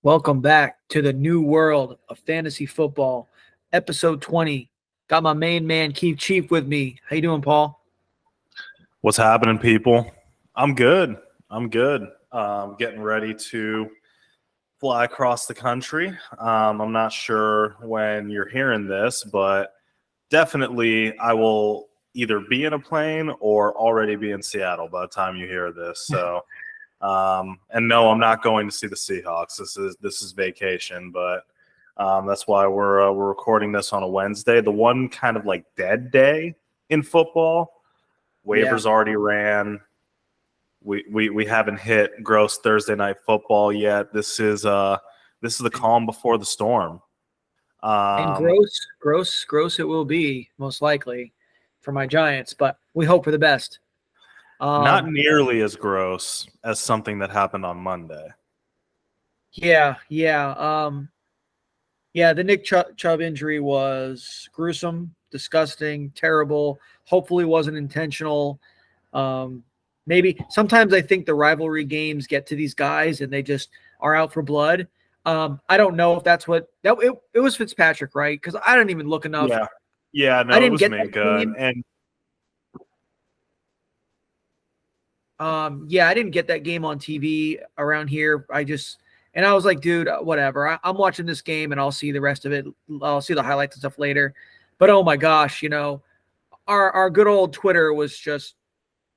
Welcome back to the new world of fantasy football, episode 20. Got my main man, Keith Chief, with me. How you doing, Paul? What's happening, people? I'm good. Getting ready to fly across the country. I'm not sure when you're hearing this, but definitely I will either be in a plane or already be in Seattle by the time you hear this. So, and no, I'm not going to see the Seahawks. This is vacation, but that's why we're recording this on a Wednesday. The one kind of like dead day in football. Waivers already ran. We haven't hit gross Thursday night football yet. This is the calm before the storm. And gross it will be, most likely, for my Giants, but we hope for the best. Not nearly as gross as something that happened on Monday. Yeah. The Nick Chubb injury was gruesome, disgusting, terrible. Hopefully wasn't intentional. Maybe sometimes I think the rivalry games get to these guys and they just are out for blood. I don't know if that's what it was Fitzpatrick, right? Because I didn't even look enough. Yeah, no, I didn't it was get Minka, and I didn't get that game on TV around here. I was like, dude, whatever. I'm watching this game and I'll see the rest of it. I'll see the highlights and stuff later. But oh my gosh, our good old Twitter was just,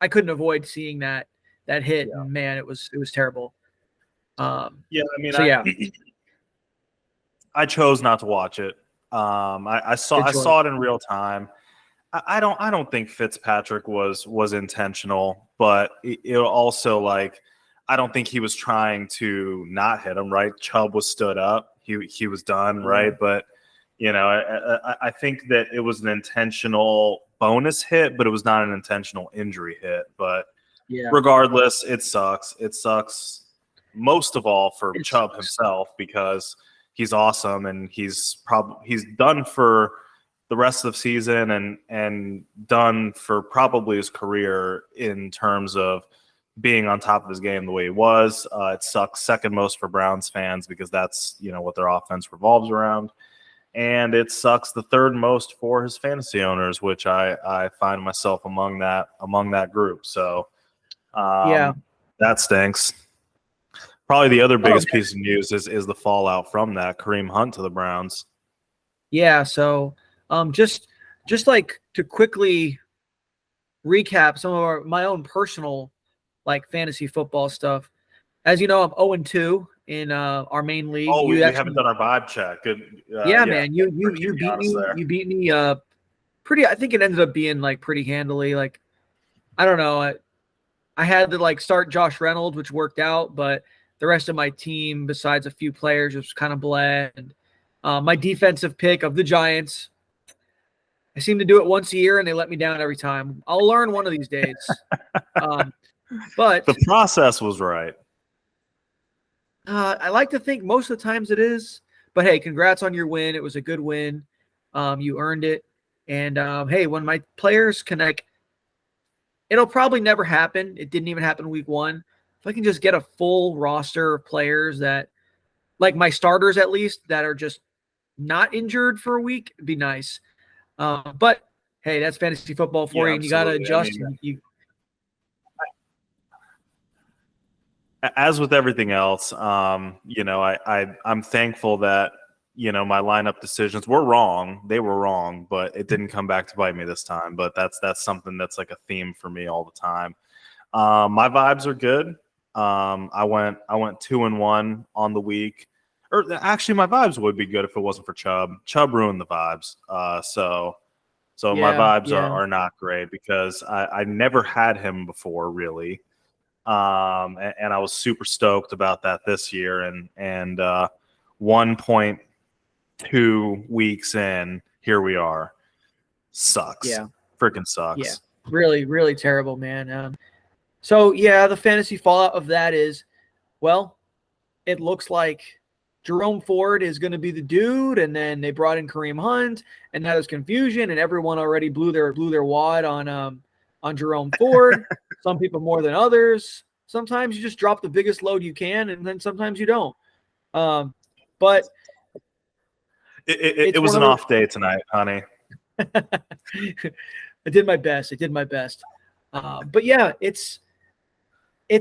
I couldn't avoid seeing that hit. Yeah. And man, it was terrible. I chose not to watch it. I saw it in real time. I don't think Fitzpatrick was intentional, but it also, like, I don't think he was trying to not hit him, right? Chubb was stood up. He was done, right? But I think that it was an intentional bonus hit, but it was not an intentional injury hit. But regardless, it sucks. It sucks most of all for Chubb himself, because he's awesome and he's done for the rest of the season and done for probably his career in terms of being on top of his game the way he was. It sucks second most for Browns fans because that's what their offense revolves around. And it sucks the third most for his fantasy owners, which I find myself among that group. So that stinks. Probably the other biggest piece of news is the fallout from that, Kareem Hunt to the Browns. Yeah, so just like to quickly recap some of my own personal like fantasy football stuff. As you know, I'm 0-2 in our main league. Oh, we haven't done our vibe check. Good. Man, you beat me. You beat me pretty. I think it ended up being like pretty handily. Like, I don't know. I had to like start Josh Reynolds, which worked out, but the rest of my team, besides a few players, was kind of blend. My defensive pick of the Giants, I seem to do it once a year, and they let me down every time. I'll learn one of these days. But the process was right. I like to think most of the times it is. But hey, congrats on your win. It was a good win. You earned it. And hey, when my players connect, it'll probably never happen. It didn't even happen week one. If I can just get a full roster of players that, like my starters at least, that are just not injured for a week, it'd be nice. But hey, that's fantasy football for you, and you got to adjust. As with everything else, I'm thankful that my lineup decisions were wrong. They were wrong, but it didn't come back to bite me this time. But that's something that's like a theme for me all the time. My vibes are good. I went 2-1 on the week. Or actually, my vibes would be good if it wasn't for Chubb. Chubb ruined the vibes. So my vibes are not great because I never had him before, really. And I was super stoked about that this year. And 1.2 weeks in, here we are. Sucks. Yeah. Freaking sucks. Yeah. Really, really terrible, man. So the fantasy fallout of that is, well, it looks like Jerome Ford is going to be the dude, and then they brought in Kareem Hunt, and now there's confusion, and everyone already blew their wad on Jerome Ford. Some people more than others. Sometimes you just drop the biggest load you can, and then sometimes you don't. But it was an off day tonight, honey. I did my best. But yeah, it's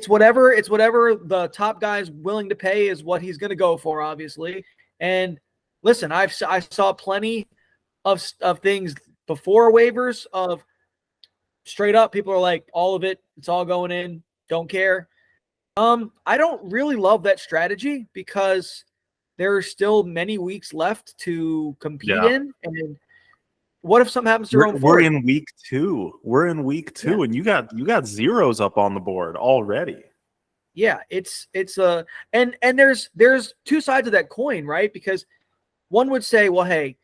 whatever the top guy's willing to pay is what he's going to go for, obviously. And listen, I saw plenty of things before waivers of straight up people are like, all of it, it's all going in, don't care. I don't really love that strategy because there are still many weeks left to compete in, and what if something happens to Jerome Ford? We're in week two. Yeah. And you got zeros up on the board already. Yeah, it's and there's two sides of that coin, right? Because one would say, well, hey,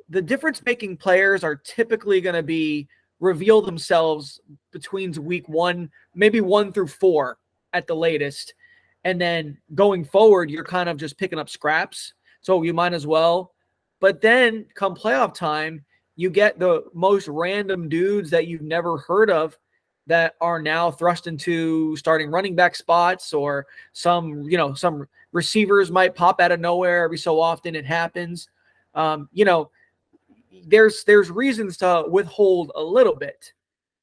the difference making players are typically going to be reveal themselves between week 1, maybe 1 through 4 at the latest. And then going forward, you're kind of just picking up scraps. So you might as well. But then come playoff time, you get the most random dudes that you've never heard of that are now thrust into starting running back spots, or some receivers might pop out of nowhere every so often. It happens. There's reasons to withhold a little bit.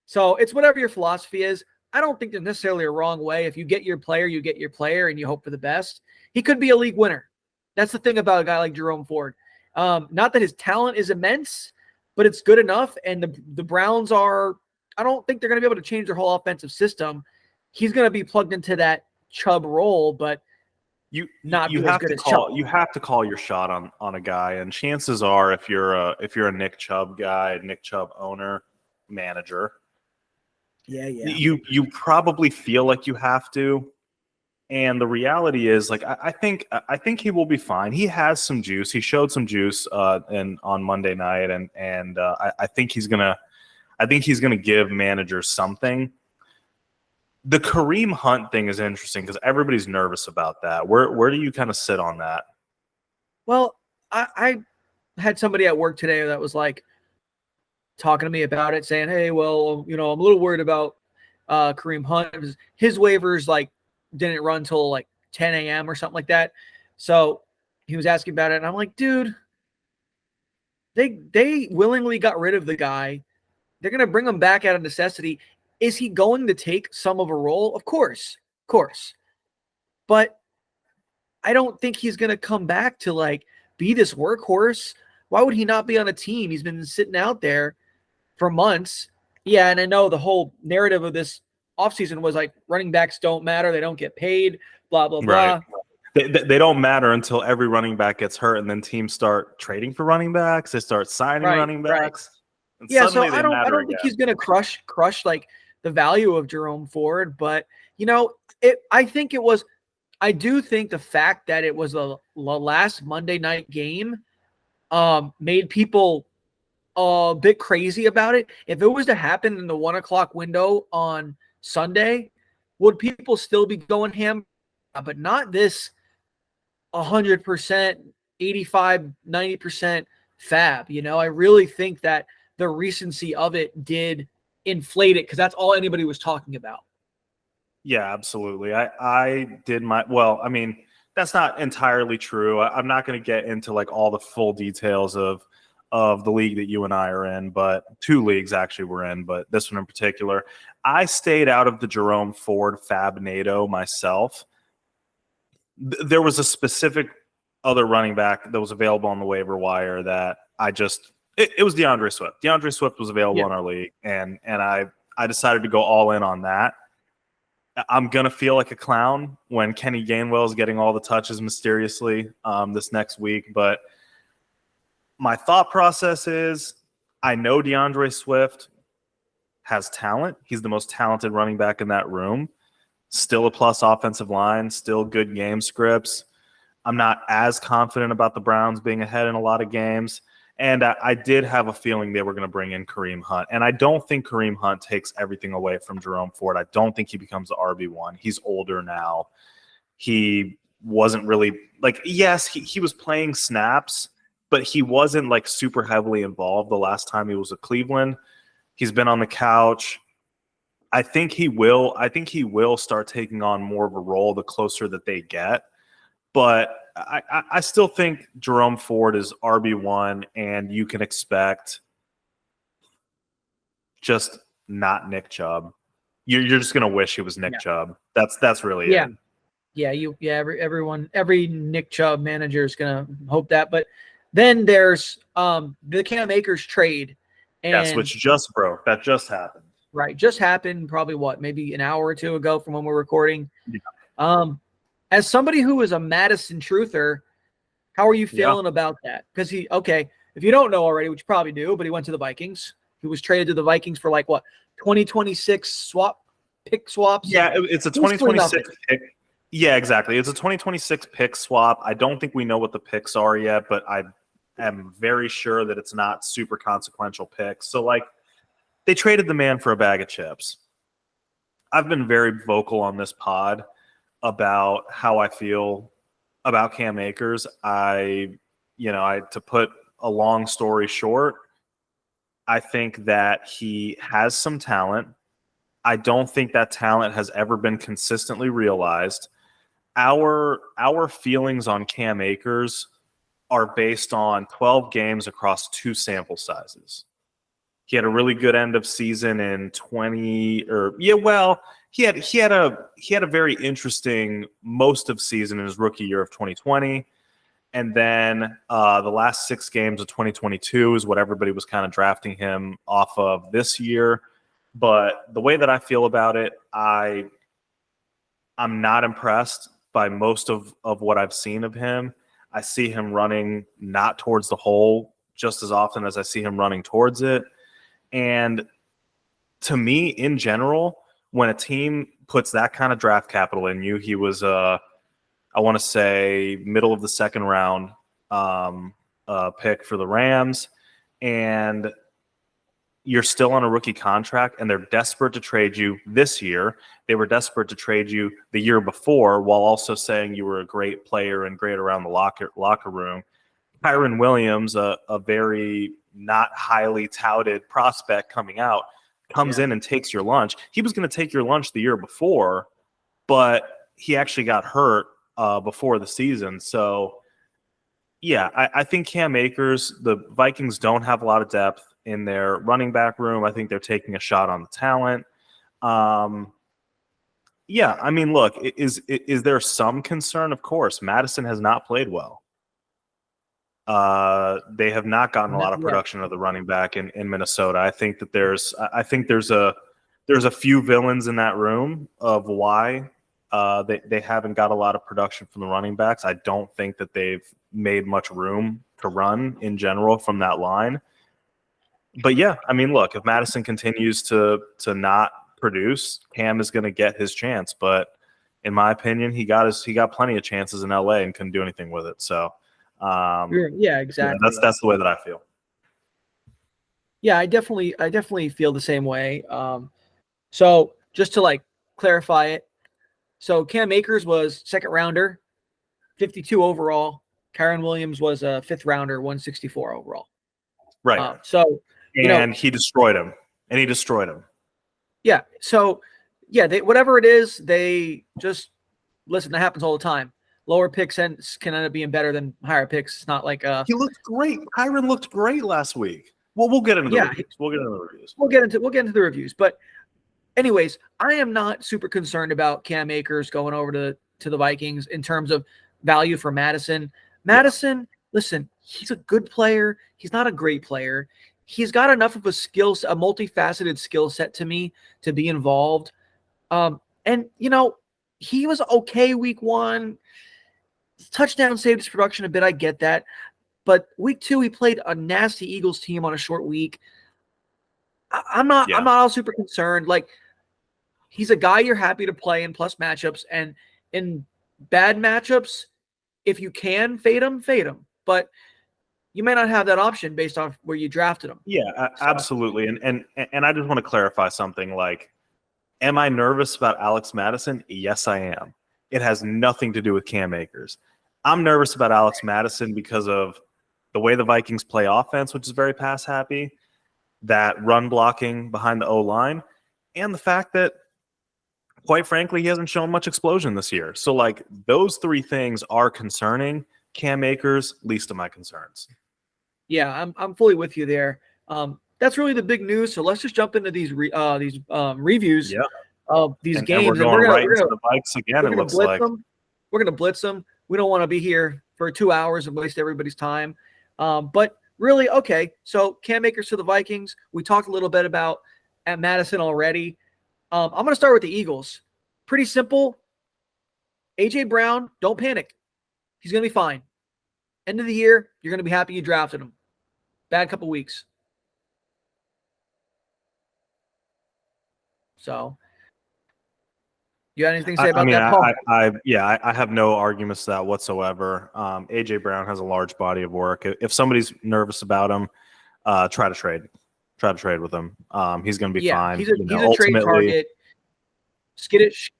So it's whatever your philosophy is. I don't think there's necessarily a wrong way. If you get your player, you get your player, and you hope for the best. He could be a league winner. That's the thing about a guy like Jerome Ford. Not that his talent is immense, but it's good enough. And the Browns are, I don't think they're going to be able to change their whole offensive system. He's going to be plugged into that Chubb role, but you have to call your shot on a guy. And chances are, if you're a Nick Chubb guy, Nick Chubb owner, manager, you probably feel like you have to. And the reality is, like, I think he will be fine. He has some juice. He showed some juice on Monday night, and I think he's gonna give managers something. The Kareem Hunt thing is interesting because everybody's nervous about that. Where do you kind of sit on that? Well, I had somebody at work today that was like talking to me about it, saying, hey, well, I'm a little worried about Kareem Hunt. His waivers didn't run till 10 a.m. or something like that. So he was asking about it, and I'm like, dude, they willingly got rid of the guy. They're going to bring him back out of necessity. Is he going to take some of a role? Of course. But I don't think he's going to come back to be this workhorse. Why would he not be on a team? He's been sitting out there for months. Yeah, and I know the whole narrative of this offseason was running backs don't matter. They don't get paid, blah, blah, blah. They don't matter until every running back gets hurt, and then teams start trading for running backs. They start signing running backs. Right. Yeah, so I don't think he's going to crush the value of Jerome Ford, but I do think the fact that it was the last Monday night game made people a bit crazy about it. If it was to happen in the 1 o'clock window on Sunday, would people still be going ham? But not this 100%, 85, 90% fab. I really think that the recency of it did inflate it because that's all anybody was talking about. Yeah, absolutely. I did that's not entirely true. I'm not going to get into all the full details of the league that you and I are in, but 2 leagues actually we're in, but this one in particular. I stayed out of the Jerome Ford Fabnado myself. There was a specific other running back that was available on the waiver wire that it was DeAndre Swift. DeAndre Swift was available in our league, and I decided to go all in on that. I'm going to feel like a clown when Kenny Gainwell is getting all the touches mysteriously this next week. But my thought process is I know DeAndre Swift has talent. He's the most talented running back in that room. Still a plus offensive line, still good game scripts. I'm not as confident about the Browns being ahead in a lot of games. And I did have a feeling they were going to bring in Kareem Hunt. And I don't think Kareem Hunt takes everything away from Jerome Ford. I don't think he becomes the RB1. He's older now. He wasn't really yes, he was playing snaps, but he wasn't super heavily involved the last time he was at Cleveland. He's been on the couch. I think he will start taking on more of a role the closer that they get. But I still think Jerome Ford is RB1, and you can expect just not Nick Chubb. You're just gonna wish he was Nick Chubb. That's really it. Every Nick Chubb manager is gonna hope that. But then there's the Cam Akers trade, and which just broke. That just happened. Right, just happened. Probably maybe an hour or two ago from when we're recording. Yeah. As somebody who is a Madison truther, how are you feeling about that? Because if you don't know already, which you probably do, but he went to the Vikings. He was traded to the Vikings for 2026 pick swaps. Yeah, it's a 2026 pick. Yeah, exactly. It's a 2026 pick swap. I don't think we know what the picks are yet, but I am very sure that it's not super consequential picks. So they traded the man for a bag of chips. I've been very vocal on this pod about how I feel about Cam Akers. To put a long story short, I think that he has some talent. I don't think that talent has ever been consistently realized. Our feelings on Cam Akers are based on 12 games across 2 sample sizes. He had a really good end of season in he had a very interesting most of season in his rookie year of 2020. And then the last 6 games of 2022 is what everybody was kind of drafting him off of this year. But the way that I feel about it, I'm not impressed by most of what I've seen of him. I see him running not towards the hole just as often as I see him running towards it. And to me, in general, when a team puts that kind of draft capital in you, he was, I want to say, middle of the second round pick for the Rams, and you're still on a rookie contract, and they're desperate to trade you this year. They were desperate to trade you the year before, while also saying you were a great player and great around the locker room. Kyron Williams, a very not highly touted prospect coming out, comes in and takes your lunch. He was going to take your lunch the year before, but he actually got hurt before the season. So, yeah, I think Cam Akers, the Vikings don't have a lot of depth in their running back room. I think they're taking a shot on the talent. Yeah, I mean, look, is there some concern? Of course, Madison has not played well. They have not gotten a lot of production of the running back in Minnesota. I think that there's a few villains in that room of why they haven't got a lot of production from the running backs. I don't think that they've made much room to run in general from that line. But yeah, I mean, look, if Madison continues to not produce, Cam is going to get his chance. But in my opinion, he got plenty of chances in LA and couldn't do anything with it. So. Yeah, exactly. Yeah, that's the way that I feel. Yeah, I definitely feel the same way. So just to clarify it, so Cam Akers was second rounder, 52 overall. Kyron Williams was a 5th rounder, 164 overall. Right. He destroyed him. Yeah. So whatever it is, they just listen. That happens all the time. Lower picks can end up being better than higher picks. It's not like he looked great. Kyron looked great last week. Well, we'll get into the reviews. We'll get into the reviews. But anyways, I am not super concerned about Cam Akers going over to the Vikings in terms of value for Madison. Listen, he's a good player. He's not a great player. He's got enough of a multifaceted skill set to me to be involved. And he was okay week 1. Touchdown saved his production a bit. I get that. But week 2, he played a nasty Eagles team on a short week. I'm not all super concerned. He's a guy you're happy to play in plus matchups, and in bad matchups, if you can fade him. But you may not have that option based off where you drafted him. Yeah, absolutely. And I just want to clarify something. Am I nervous about Alex Madison? Yes, I am. It has nothing to do with Cam Akers. I'm nervous about Alex Madison because of the way the Vikings play offense, which is very pass happy, that run blocking behind the O-line, and the fact that quite frankly, he hasn't shown much explosion this year. So, like, those three things are concerning. Cam Akers, least of my concerns. Yeah, I'm fully with you there. That's really the big news. So let's just jump into these reviews of these games, and we're going into the bikes again. It looks like we're gonna blitz them. We don't want to be here for 2 hours and waste everybody's time. But really, okay. So Cam Akers to the Vikings. We talked a little bit about at Madison already. I'm going to start with the Eagles. Pretty simple. A.J. Brown, don't panic. He's going to be fine. End of the year, you're going to be happy you drafted him. Bad couple weeks. So, you got anything to say about that, Paul? I have no arguments to that whatsoever. A.J. Brown has a large body of work. If somebody's nervous about him, try to trade. Try to trade with him. He's going to be fine. He's a trade target. Skittish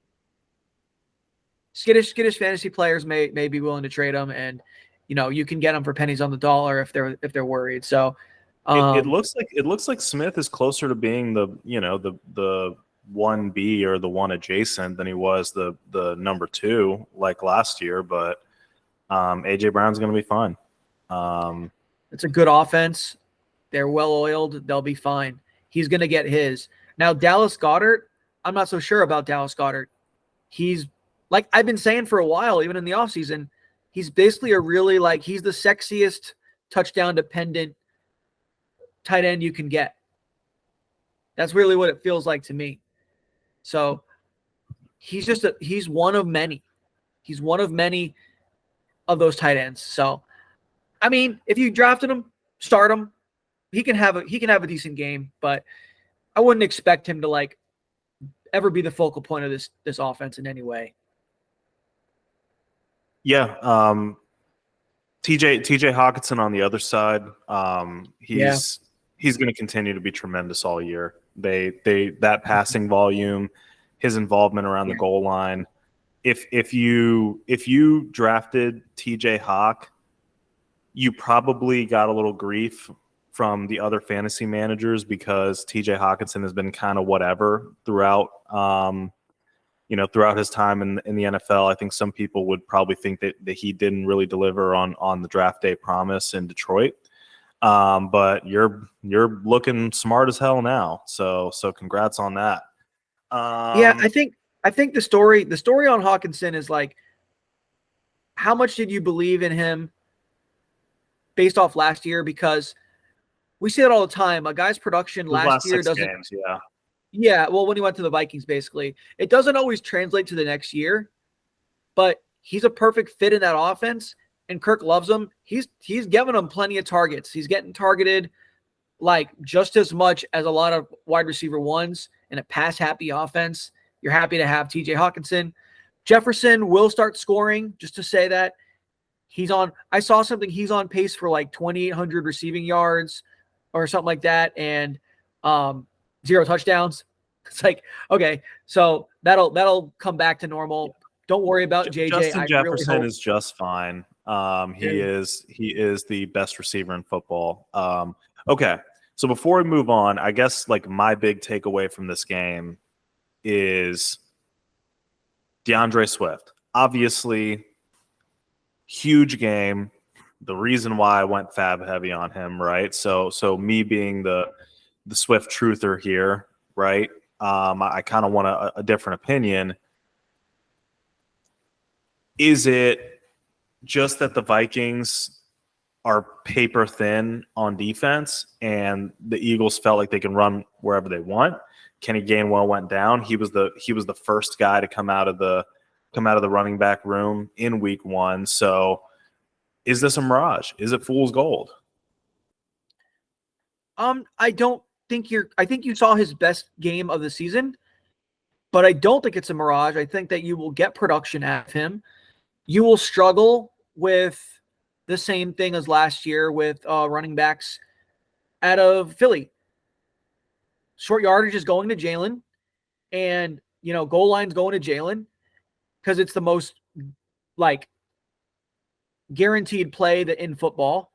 fantasy players may be willing to trade him, and you can get them for pennies on the dollar if they're worried. So it looks like Smith is closer to being the 1B or the one adjacent than he was the number 2 like last year. But A.J. Brown's going to be fine. It's a good offense. They're well oiled. They'll be fine. He's going to get his. Now, Dallas Goedert, I'm not so sure about Dallas Goedert. He's, like I've been saying for a while, even in the offseason, he's basically he's the sexiest touchdown-dependent tight end you can get. That's really what it feels like to me. So he's one of many. He's one of many of those tight ends. So, I mean, if you drafted him, start him. He can have a decent game, but I wouldn't expect him to ever be the focal point of this offense in any way. Yeah. TJ Hawkinson on the other side. He's going to continue to be tremendous all year. That passing volume, his involvement around the goal line. If you drafted TJ Hawk, you probably got a little grief from the other fantasy managers because TJ Hawkinson has been kind of whatever throughout throughout his time in the NFL. I think some people would probably think that he didn't really deliver on the draft day promise in Detroit. But you're looking smart as hell now. So congrats on that. I think the story on Hawkinson is how much did you believe in him based off last year? Because we see it all the time. A guy's production last year doesn't. Games, yeah. Well, when he went to the Vikings, basically, it doesn't always translate to the next year. But he's a perfect fit in that offense, and Kirk loves him. He's giving him plenty of targets. He's getting targeted just as much as a lot of wide receiver ones in a pass happy offense. You're happy to have TJ Hawkinson. Jefferson will start scoring, just to say that I saw something. He's on pace for 2,800 receiving yards or something like that, and 0 touchdowns. It's okay, so that'll come back to normal. Don't worry about JJ. Justin Jefferson is just fine. He is the best receiver in football. Okay, so before we move on, I guess my big takeaway from this game is DeAndre Swift. Obviously, huge game. The reason why I went fab heavy on him, right? So me being the Swift truther here, right? I kind of want a different opinion. Is it just that the Vikings are paper thin on defense and the Eagles felt like they can run wherever they want? Kenny Gainwell went down. He was the first guy to come out of the running back room in week 1. So is this a mirage? Is it fool's gold? I think you saw his best game of the season, but I don't think it's a mirage. I think that you will get production out of him. You will struggle with the same thing as last year with running backs out of Philly. Short yardage is going to Jalen, and goal line's going to Jalen because it's the most guaranteed play that in football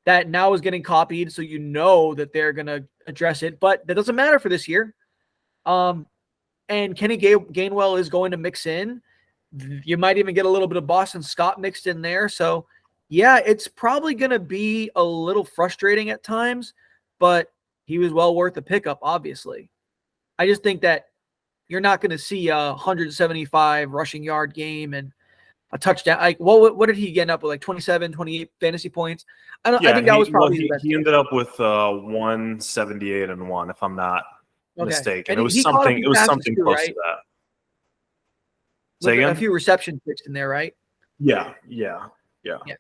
that now is getting copied. So that they're going to address it, but that doesn't matter for this year. and Kenny Gainwell is going to mix in. You might even get a little bit of Boston Scott mixed in there. So, yeah, it's probably going to be a little frustrating at times, but he was well worth the pickup, obviously. I just think that you're not going to see a 175 rushing yard game and a touchdown. Like, what did he get up with? Like 27, 28 fantasy points? I think that was probably the best. He ended up with 178 and 1, if I'm not mistaken. And it was something too, close right? to that. Say again? A few reception picks in there, right? Yeah.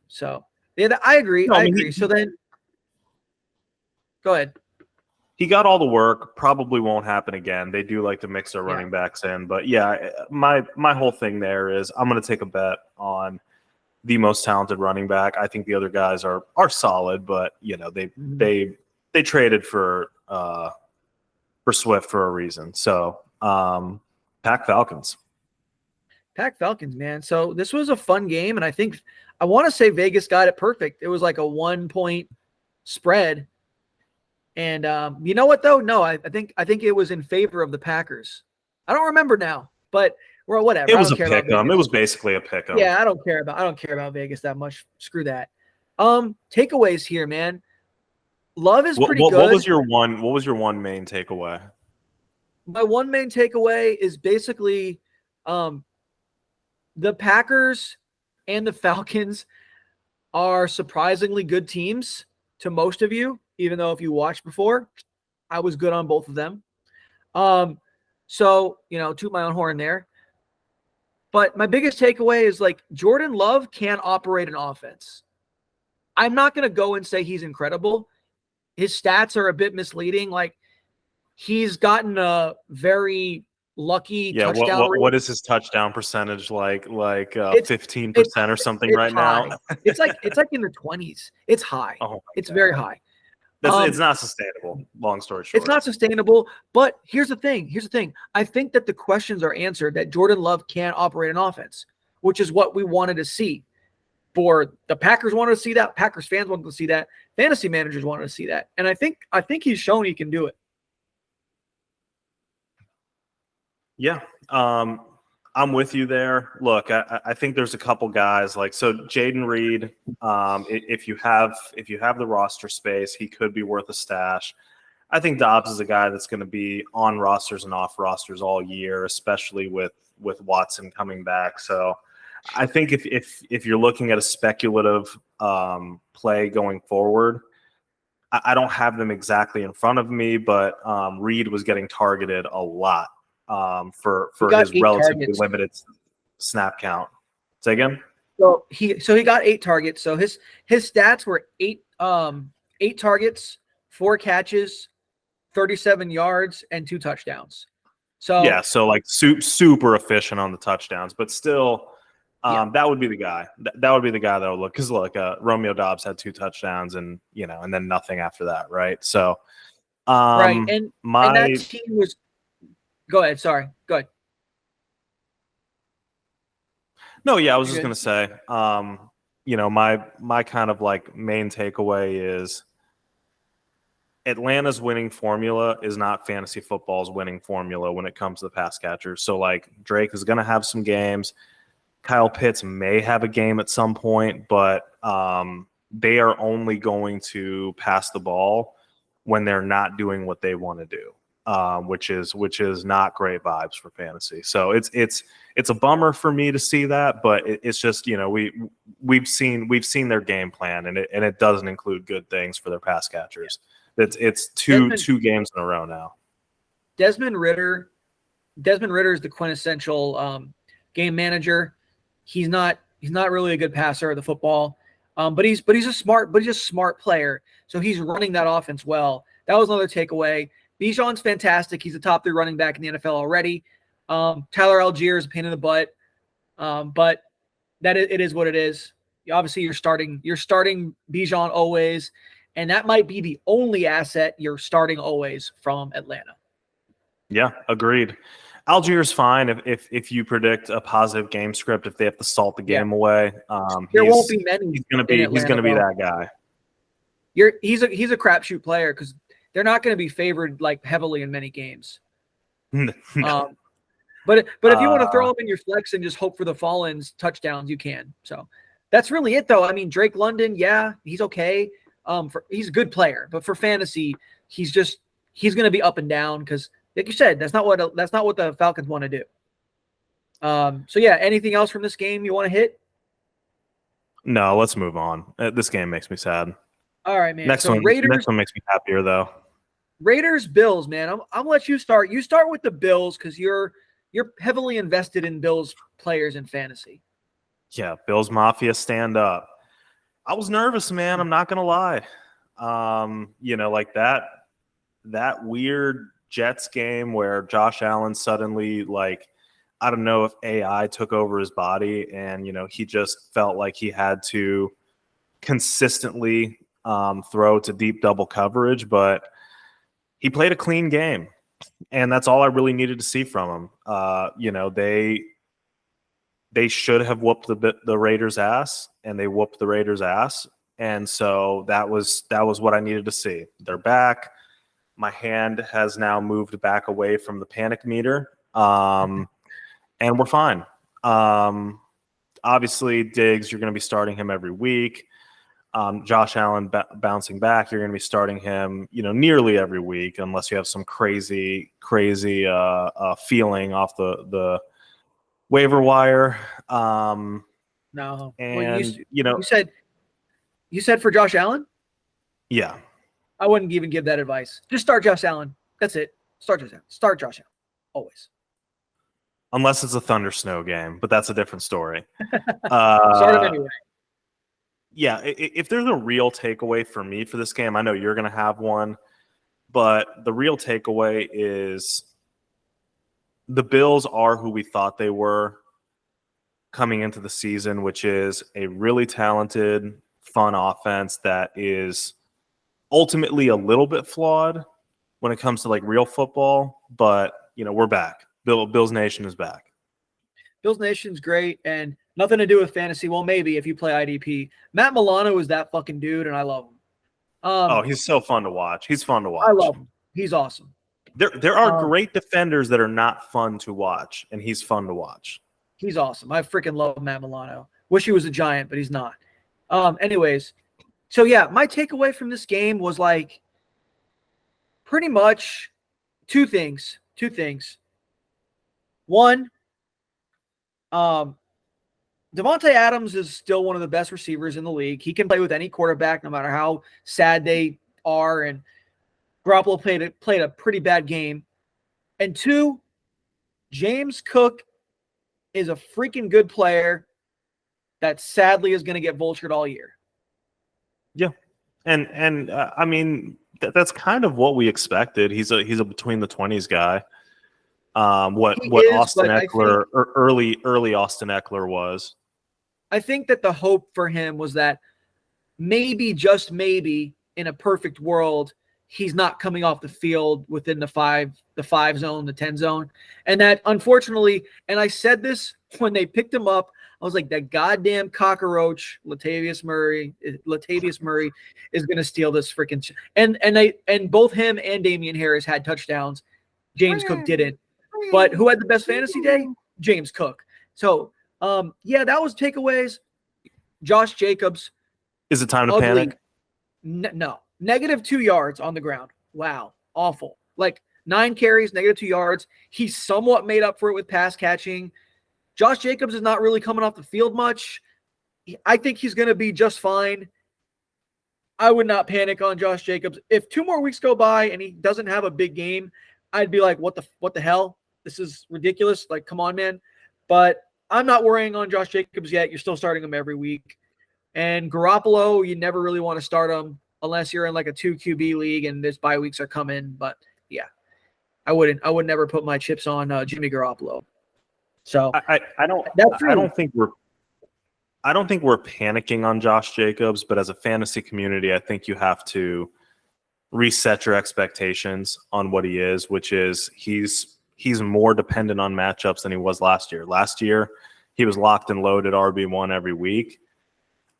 So, yeah, I agree. No, I agree. So then, go ahead. He got all the work. Probably won't happen again. They do like to mix their running backs in, but yeah, my whole thing there is I'm going to take a bet on the most talented running back. I think the other guys are solid, but they traded for Swift for a reason. So Pack Falcons. Pack Falcons, man. So this was a fun game, and I want to say Vegas got it perfect. It was like a 1-point spread. And you know what though? No, I think it was in favor of the Packers. I don't remember now, but whatever. It was a pick 'em. It was basically a pick 'em. Yeah, I don't care about Vegas that much. Screw that. Takeaways here, man. Love is pretty good. What was your one main takeaway? My one main takeaway is basically the Packers and the Falcons are surprisingly good teams to most of you. Even though if you watched before, I was good on both of them. So, toot my own horn there. But my biggest takeaway is like Jordan Love can operate an offense. I'm not going to go and say he's incredible. His stats are a bit misleading. Like he's gotten a very lucky touchdown rate. What is his touchdown percentage like 15% or something right high. now? It's like in the 20s. It's high. It's very high. It's not sustainable. Long story short, it's not sustainable. But here's the thing. I think that the questions are answered that Jordan Love can operate an offense, which is what we wanted to see. For the Packers wanted to see that. Packers fans wanted to see that. Fantasy managers wanted to see that. And I think he's shown he can do it. Yeah. I'm with you there. Look, I think there's a couple guys Jaden Reed. If you have the roster space, he could be worth a stash. I think Dobbs is a guy that's going to be on rosters and off rosters all year, especially with Watson coming back. So I think if you're looking at a speculative play going forward, I don't have them exactly in front of me, but Reed was getting targeted a lot. For his relatively limited snap count. Say again? So he got 8 targets. So his stats were 8 targets, 4 catches, 37 yards, and 2 touchdowns. So yeah, so like super efficient on the touchdowns, but still, that would be the guy. That would be the guy that would look, because look, Romeo Dobbs had 2 touchdowns, and and then nothing after that, right? So, right, and that team was. Go ahead. Sorry. Go ahead. No, yeah, I was just going to say, my kind of like main takeaway is Atlanta's winning formula is not fantasy football's winning formula when it comes to the pass catchers. So like Drake is going to have some games. Kyle Pitts may have a game at some point, but they are only going to pass the ball when they're not doing what they want to do. Which is not great vibes for fantasy. So it's a bummer for me to see that, but it's just we've seen their game plan, and it doesn't include good things for their pass catchers. It's two games in a row now. Desmond Ritter is the quintessential game manager. He's not really a good passer of the football, but he's a smart player. So he's running that offense well. That was another takeaway. Bijan's fantastic. He's a top 3 running back in the NFL already. Tyler Algier is a pain in the butt, but it is what it is. Obviously, you're starting Bijan always, and that might be the only asset you're starting always from Atlanta. Yeah, agreed. Algier's fine if you predict a positive game script. If they have to salt the game away, there won't be many. He's going to be that guy. He's a crapshoot player because they're not going to be favored like heavily in many games. No. But if you want to throw him in your flex and just hope for the fall-ins touchdowns, you can. So that's really it, though. I mean, Drake London, yeah, he's okay. He's a good player, but for fantasy, he's going to be up and down because, like you said, that's not what the Falcons want to do. So yeah, anything else from this game you want to hit? No, let's move on. This game makes me sad. All right, man. Next one makes me happier though. Raiders, Bills, man. I'm gonna let you start. You start with the Bills because you're heavily invested in Bills players in fantasy. Yeah, Bills Mafia, stand up. I was nervous, man. I'm not gonna lie. Like that weird Jets game where Josh Allen suddenly, like, I don't know if AI took over his body and, he just felt like he had to consistently throw to deep double coverage, but he played a clean game. And that's all I really needed to see from him. They should have whooped the Raiders' ass, and they whooped the Raiders' ass. And so that was what I needed to see. They're back. My hand has now moved back away from the panic meter. And we're fine. Obviously, Diggs, you're going to be starting him every week. Josh Allen bouncing back, you're going to be starting him, nearly every week, unless you have some crazy feeling off the waiver wire. No, and you said for Josh Allen. Yeah, I wouldn't even give that advice. Just start Josh Allen. That's it. Start Josh Allen always. Unless it's a thunder snow game, but that's a different story. Start him anyway. Yeah, if there's a real takeaway for me for this game, I know you're going to have one, but the real takeaway is the Bills are who we thought they were coming into the season, which is a really talented, fun offense that is ultimately a little bit flawed when it comes to like real football, but we're back. Bills Nation is back. Bills Nation's great, and nothing to do with fantasy. Well, maybe if you play IDP. Matt Milano is that fucking dude, and I love him. He's so fun to watch. He's fun to watch. I love him. He's awesome. There are great defenders that are not fun to watch, and he's fun to watch. He's awesome. I freaking love Matt Milano. Wish he was a Giant, but he's not. Anyways, so yeah, my takeaway from this game was like pretty much two things. One, Devontae Adams is still one of the best receivers in the league. He can play with any quarterback, no matter how sad they are. And Garoppolo played a pretty bad game. And two, James Cook is a freaking good player that sadly is going to get vultured all year. Yeah, and I mean that's kind of what we expected. He's a between the 20s guy. What Austin Eckler or early Austin Eckler was. I think that the hope for him was that maybe, just maybe, in a perfect world, he's not coming off the field within the 5 zone, the 10 zone. And that, unfortunately, and I said this when they picked him up, I was like, that goddamn cockroach, Latavius Murray is going to steal this freaking and both him and Damian Harris had touchdowns. James Cook didn't. But who had the best fantasy day? James Cook. So, that was takeaways. Josh Jacobs. Is it time to panic? No. -2 yards on the ground. Wow. Awful. Like 9 carries, -2 yards. He somewhat made up for it with pass catching. Josh Jacobs is not really coming off the field much. I think he's going to be just fine. I would not panic on Josh Jacobs. If 2 more weeks go by and he doesn't have a big game, I'd be like, what the hell? This is ridiculous. Like, come on, man. But I'm not worrying on Josh Jacobs yet. You're still starting him every week. And Garoppolo, you never really want to start him unless you're in like a 2 QB league and this bye weeks are coming. But yeah, I would never put my chips on Jimmy Garoppolo. So I don't think we're panicking on Josh Jacobs, but as a fantasy community, I think you have to reset your expectations on what he is, which is he's more dependent on matchups than he was last year. Last year, he was locked and loaded RB1 every week.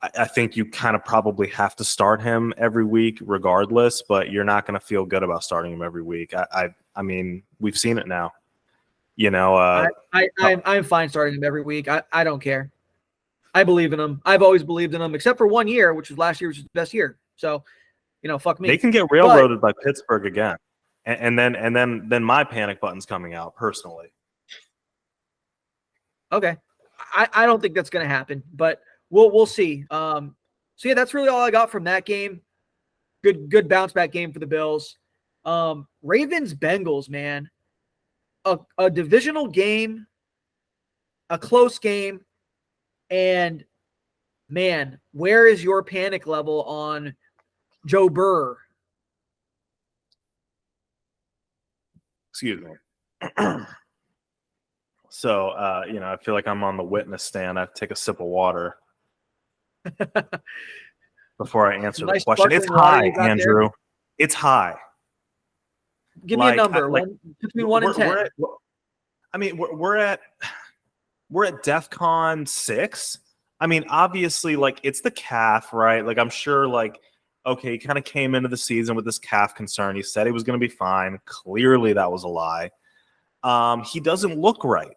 I think you kind of probably have to start him every week regardless, but you're not going to feel good about starting him every week. I mean, we've seen it now. You know, I'm fine starting him every week. I don't care. I believe in him. I've always believed in him, except for 1 year, which was last year, which was the best year. So, fuck me. they can get railroaded by Pittsburgh again, and then my panic button's coming out personally. Okay, I don't think that's going to happen, but we'll see. So yeah, that's really all I got from that game. Good bounce back game for the Bills. Ravens Bengals, man, a divisional game, a close game, and man, where is your panic level on Joe Burrow? Excuse me. So, I feel like I'm on the witness stand. I have to take a sip of water before I answer the question. It's high, Andrew. There. It's high. Give me a number. Between 1 and 10. We're at DEFCON 6. I mean, obviously, like, it's the calf, right? Like, I'm sure, like, okay, he kind of came into the season with this calf concern. He said he was going to be fine. Clearly, that was a lie. He doesn't look right.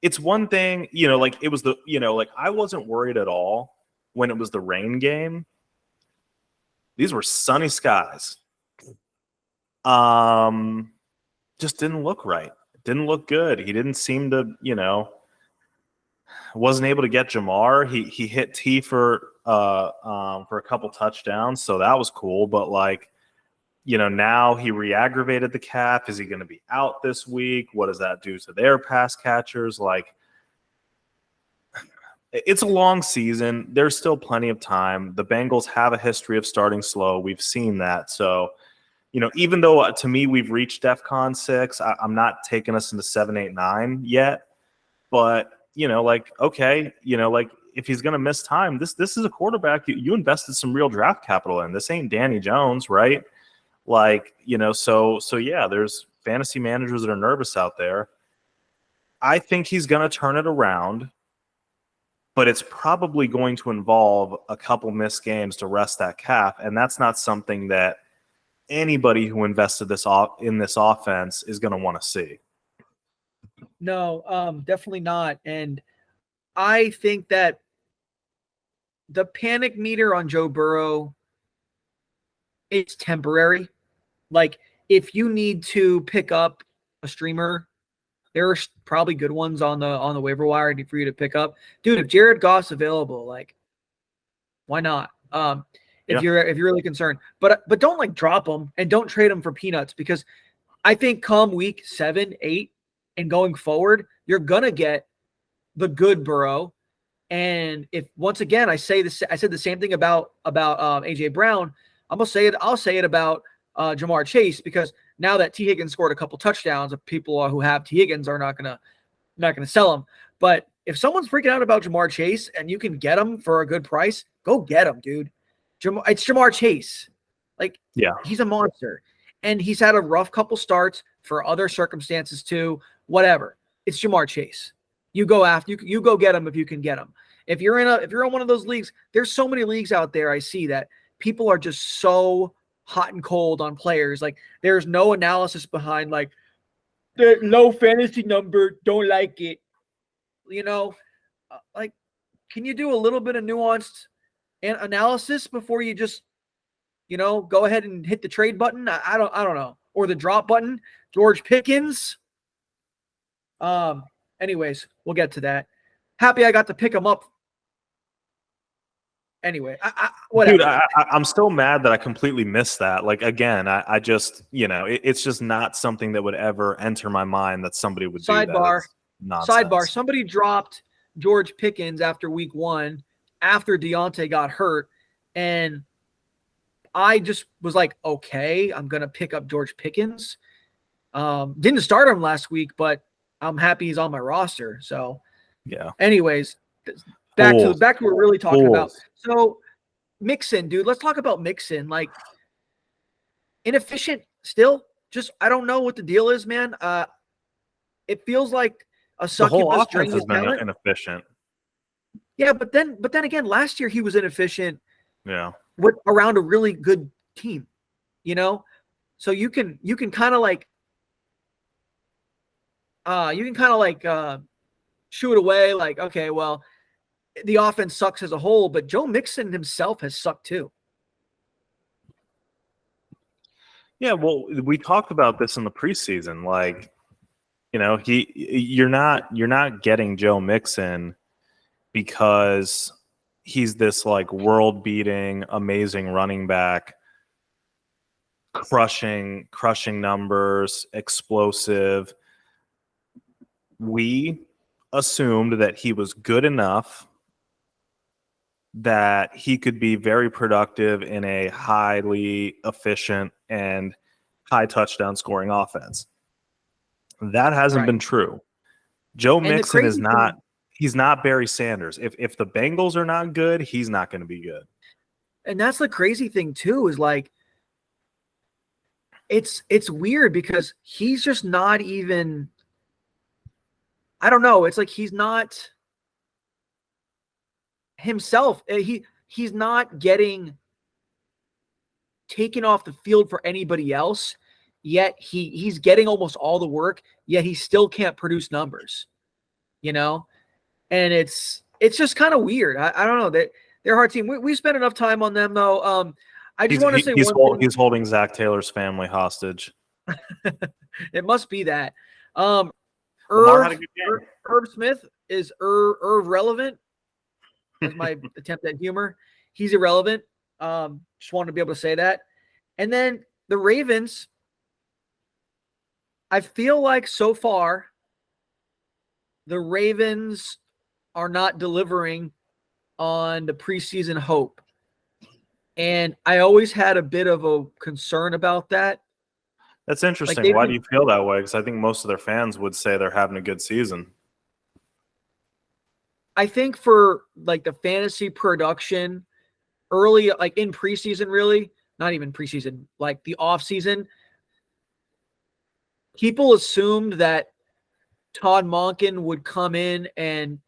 It's one thing, like it was like I wasn't worried at all when it was the rain game. These were sunny skies. Just didn't look right. Didn't look good. He didn't seem to, wasn't able to get Jamar. He hit T for a couple touchdowns, so that was cool. But like, now he re-aggravated the calf. Is he going to be out this week? What does that do to their pass catchers? Like, it's a long season. There's still plenty of time. The Bengals have a history of starting slow. We've seen that. So, even though to me we've reached DEFCON 6, I'm not taking us into 7, 8, 9 yet. But, okay, like if he's going to miss time, this is a quarterback you invested some real draft capital in. This ain't Danny Jones, right? Like, so yeah, there's fantasy managers that are nervous out there. I think he's going to turn it around, but it's probably going to involve a couple missed games to rest that calf. And that's not something that anybody who invested in this offense is going to want to see. No, definitely not. And I think that the panic meter on Joe Burrow is temporary. Like, if you need to pick up a streamer, there are probably good ones on the waiver wire for you to pick up. Dude, if Jared Goff's available, like, why not? If you're really concerned. But don't like drop him and don't trade him for peanuts, because I think come week 7, 8 and going forward, you're gonna get the good Burrow. And if once again I said the same thing about AJ Brown, I'll say it about Jamar Chase, because now that T. Higgins scored a couple touchdowns, people who have T. Higgins are not gonna sell him. But if someone's freaking out about Jamar Chase and you can get him for a good price, go get him, dude. It's Jamar Chase. Like, yeah, he's a monster, and he's had a rough couple starts for other circumstances too. Whatever. It's Jamar Chase. You go after you go get him if you can get him. If you're in one of those leagues, there's so many leagues out there I see that people are just so hot and cold on players. Like, there's no analysis behind, like, the low fantasy number, don't like it. Like, can you do a little bit of nuanced analysis before you just, go ahead and hit the trade button? I don't know. Or the drop button. George Pickens. Anyways, we'll get to that. Happy I got to pick him up. Anyway, whatever. Dude, I'm still mad that I completely missed that. Like, again, I just, it's just not something that would ever enter my mind that somebody would do that. Sidebar. Somebody dropped George Pickens after week 1, after Deontay got hurt, and I just was like, okay, I'm going to pick up George Pickens. Didn't start him last week, but I'm happy he's on my roster. So, yeah. Anyways, back to what we're really talking about. So, Mixon, dude, let's talk about Mixon. Like, inefficient still. Just, I don't know what the deal is, man. It feels like a succubus. The whole offense has been inefficient. Yeah, but then again, last year he was inefficient. Yeah. Around a really good team, So you can kind of like you can kind of like shoo it away. Like, okay, well, the offense sucks as a whole, but Joe Mixon himself has sucked too. Yeah, well, we talked about this in the preseason. Like, you're not getting Joe Mixon because he's this like world-beating, amazing running back, crushing numbers, explosive. We assumed that he was good enough that he could be very productive in a highly efficient and high touchdown scoring offense. That hasn't been true. Joe Mixon is not he's not Barry Sanders. If the Bengals are not good, he's not going to be good. And that's the crazy thing too, is like it's weird because he's just not even, I don't know, it's like he's not himself. He's not getting taken off the field for anybody else, yet he's getting almost all the work, yet he still can't produce numbers, and it's just kind of weird. I don't know, that they're a hard team. We spent enough time on them though. I just want to say he's holding Zach Taylor's family hostage. It must be that. Herb Smith is Irv relevant. That's my attempt at humor. He's irrelevant. Just wanted to be able to say that. And then the Ravens, I feel like so far the Ravens are not delivering on the preseason hope. And I always had a bit of a concern about that. That's interesting. Why do you feel that way? Because I think most of their fans would say they're having a good season. I think for like the fantasy production early, like in preseason, really, not even preseason, like the off season, people assumed that Todd Monken would come in and,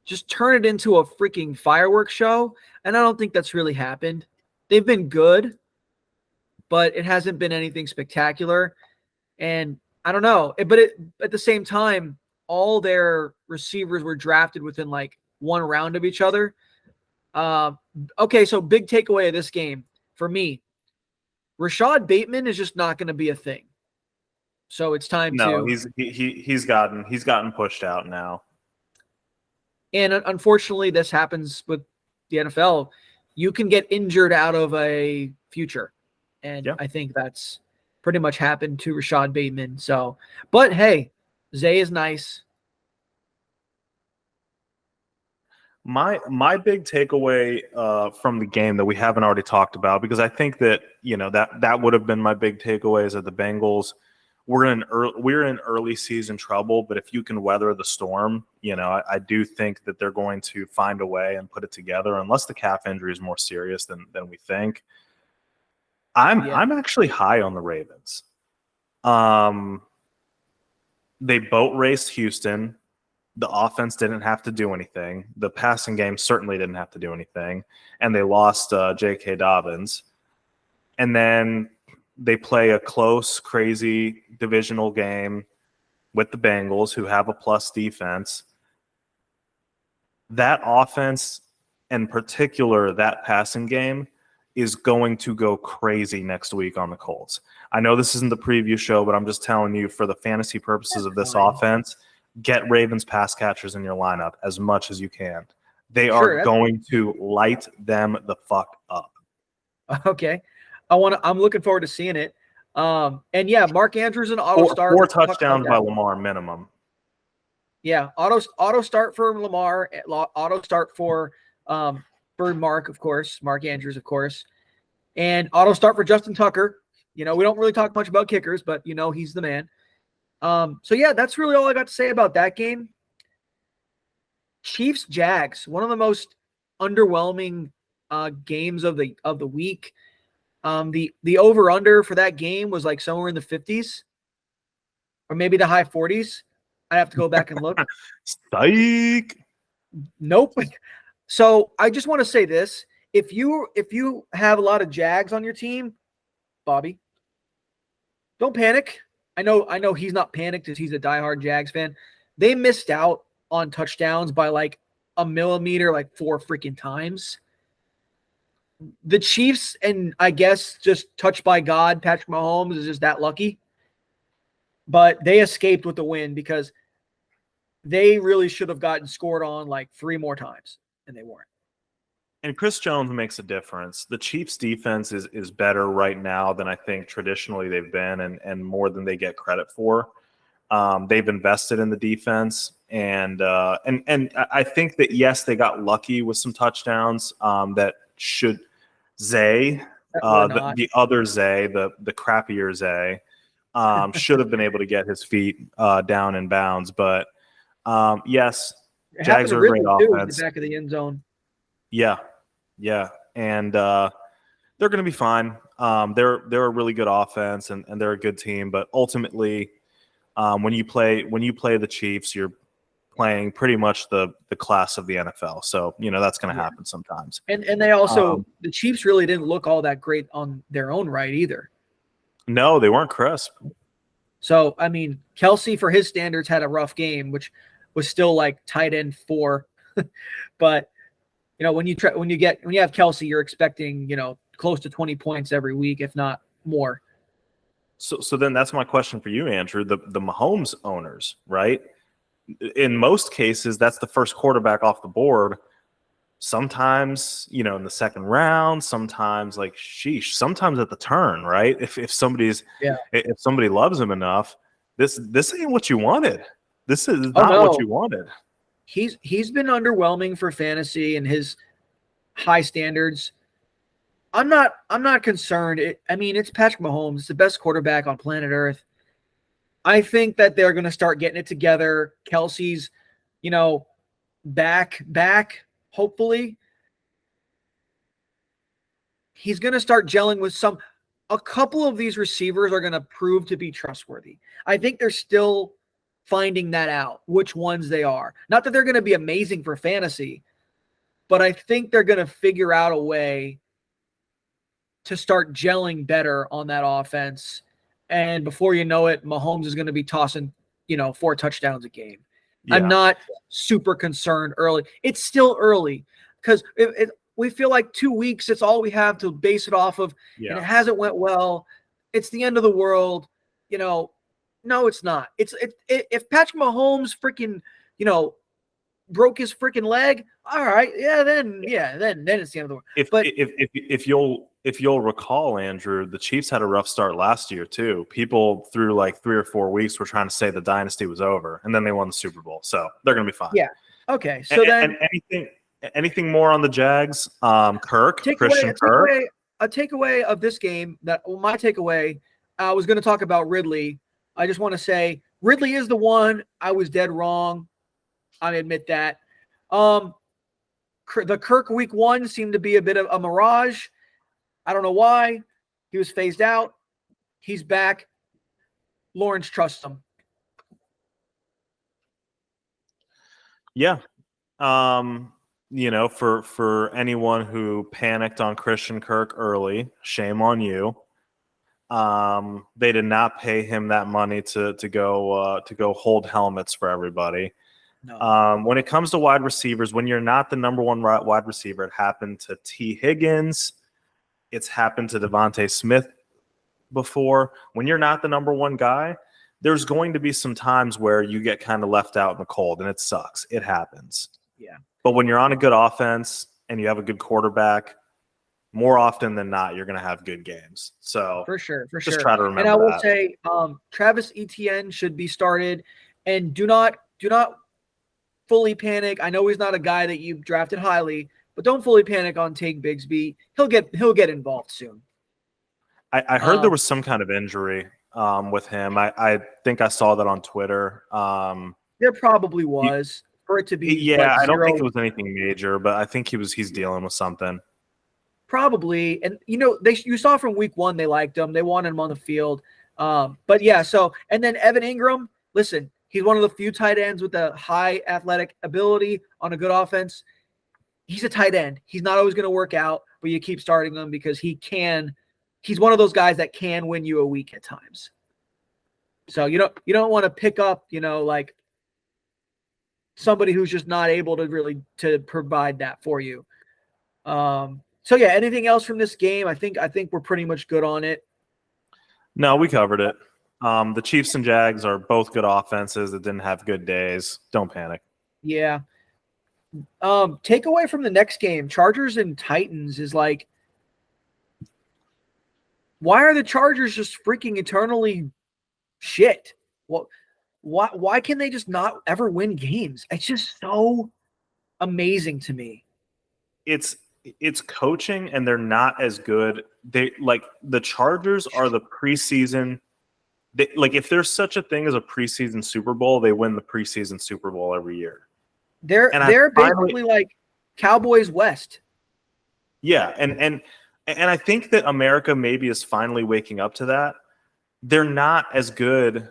just turn it into a freaking fireworks show. And I don't think that's really happened. They've been good, but it hasn't been anything spectacular. And I don't know, but at the same time, all their receivers were drafted within like one round of each other. Okay, so big takeaway of this game for me, Rashad Bateman is just not going to be a thing. So it's time to. No, he's gotten pushed out now. And unfortunately, this happens with the NFL. You can get injured out of a future, and I think that's pretty much happened to Rashad Bateman. So, but hey, Zay is nice. My big takeaway from the game that we haven't already talked about, because I think that that would have been my big takeaway, is that the Bengals we're in early season trouble, but if you can weather the storm, I do think that they're going to find a way and put it together, unless the calf injury is more serious than we think. I'm actually high on the Ravens. They boat raced Houston. The offense didn't have to do anything. The passing game certainly didn't have to do anything. And they lost J.K. Dobbins. And then they play a close, crazy divisional game with the Bengals, who have a plus defense. That offense, in particular, that passing game, is going to go crazy next week on the Colts. I know this isn't the preview show, but I'm just telling you, for the fantasy purposes of this offense, get Ravens pass catchers in your lineup as much as you can. They are going to light them the fuck up. Okay. I'm looking forward to seeing it. And yeah, Mark Andrews and auto start. 4 touchdowns by Lamar minimum. Yeah, auto start for Lamar, auto start for Mark, of course, Mark Andrews, of course, and auto start for Justin Tucker. We don't really talk much about kickers, but he's the man. So yeah, that's really all I got to say about that game. Chiefs Jags, one of the most underwhelming games of the week. The over under for that game was like somewhere in the 50s or maybe the high 40s. I have to go back and look. Psych. Nope. So I just want to say this: if you have a lot of Jags on your team, Bobby, don't panic. I know he's not panicked because he's a diehard Jags fan. They missed out on touchdowns by like a millimeter, like 4 freaking times. The Chiefs, and I guess just touched by God, Patrick Mahomes is just that lucky. But they escaped with the win because they really should have gotten scored on like 3 more times, and they weren't. And Chris Jones makes a difference. The Chiefs' defense is better right now than I think traditionally they've been, and more than they get credit for. They've invested in the defense, and I think that yes, they got lucky with some touchdowns. That should Zay, the other Zay, the crappier Zay, should have been able to get his feet down in bounds. But yes, Jags are a great offense. The back of the end zone. Yeah, and they're going to be fine. They're a really good offense, and they're a good team. But ultimately, when you play the Chiefs, you're playing pretty much the class of the NFL. So that's going to happen sometimes. And they also the Chiefs really didn't look all that great on their own right either. No, they weren't crisp. So I mean, Kelsey for his standards had a rough game, which was still like tight end 4, but. When you have Kelsey, you're expecting, close to 20 points every week, if not more. So then that's my question for you, Andrew. The Mahomes owners, right? In most cases, that's the first quarterback off the board. Sometimes, in the second round, sometimes sometimes at the turn, right? If somebody loves him enough, this ain't what you wanted. This is not what you wanted. He's been underwhelming for fantasy and his high standards. I'm not concerned. It's Patrick Mahomes, the best quarterback on planet Earth. I think that they're going to start getting it together. Kelsey's, back, hopefully. He's going to start gelling with a couple of these receivers are going to prove to be trustworthy. I think they're still finding that out, which ones they are. Not that they're going to be amazing for fantasy, but I think they're going to figure out a way to start gelling better on that offense. And before you know it, Mahomes is going to be tossing, 4 touchdowns a game. Yeah. I'm not super concerned early. It's still early because we feel like 2 weeks, it's all we have to base it off of. Yeah. And it hasn't went well. It's the end of the world. No, it's not. If Patrick Mahomes freaking, broke his freaking leg, all right, then it's the end of the world. If you'll recall, Andrew, the Chiefs had a rough start last year too. People through like 3 or 4 weeks were trying to say the dynasty was over, and then they won the Super Bowl, so they're going to be fine. Yeah. Okay. So anything more on the Jags? Christian Kirk. A takeaway of this game my takeaway. I was going to talk about Ridley. I just want to say Ridley is the one. I was dead wrong. I admit that. The Kirk week 1 seemed to be a bit of a mirage. I don't know why. He was phased out. He's back. Lawrence trusts him. Yeah. For anyone who panicked on Christian Kirk early, shame on you. They did not pay him that money to go hold helmets for everybody. No. When it comes to wide receivers, when you're not the number 1 wide receiver, it happened to T. Higgins. It's happened to Devontae Smith before. When you're not the number 1 guy, there's going to be some times where you get kind of left out in the cold, and it sucks. It happens. Yeah. But when you're on a good offense and you have a good quarterback, more often than not, you're going to have good games. So for sure. Just try to remember. And I will say, Travis Etienne should be started, and do not fully panic. I know he's not a guy that you drafted highly, but don't fully panic on Tank Bigsby. He'll get involved soon. I heard there was some kind of injury with him. I think I saw that on Twitter. There probably was for it to be. Yeah, I don't think it was anything major, but I think he's dealing with something. Probably, and you saw from week 1 they liked him. They wanted him on the field. But yeah, and then Evan Ingram. Listen, he's one of the few tight ends with a high athletic ability on a good offense. He's a tight end. He's not always going to work out, but you keep starting him because he's one of those guys that can win you a week at times. So you don't want to pick up, like somebody who's just not able to really to provide that for you. So yeah, anything else from this game? I think we're pretty much good on it. No, we covered it. The Chiefs and Jags are both good offenses that didn't have good days. Don't panic. Yeah. Takeaway from the next game, Chargers and Titans, is like, why are the Chargers just freaking eternally shit? Well, why can they just not ever win games? It's just so amazing to me. It's coaching, and they're not as good. They like the Chargers are the preseason. Like if there's such a thing as a preseason Super Bowl, they win the preseason Super Bowl every year. They're basically like Cowboys West. Yeah, and I think that America maybe is finally waking up to that. They're not as good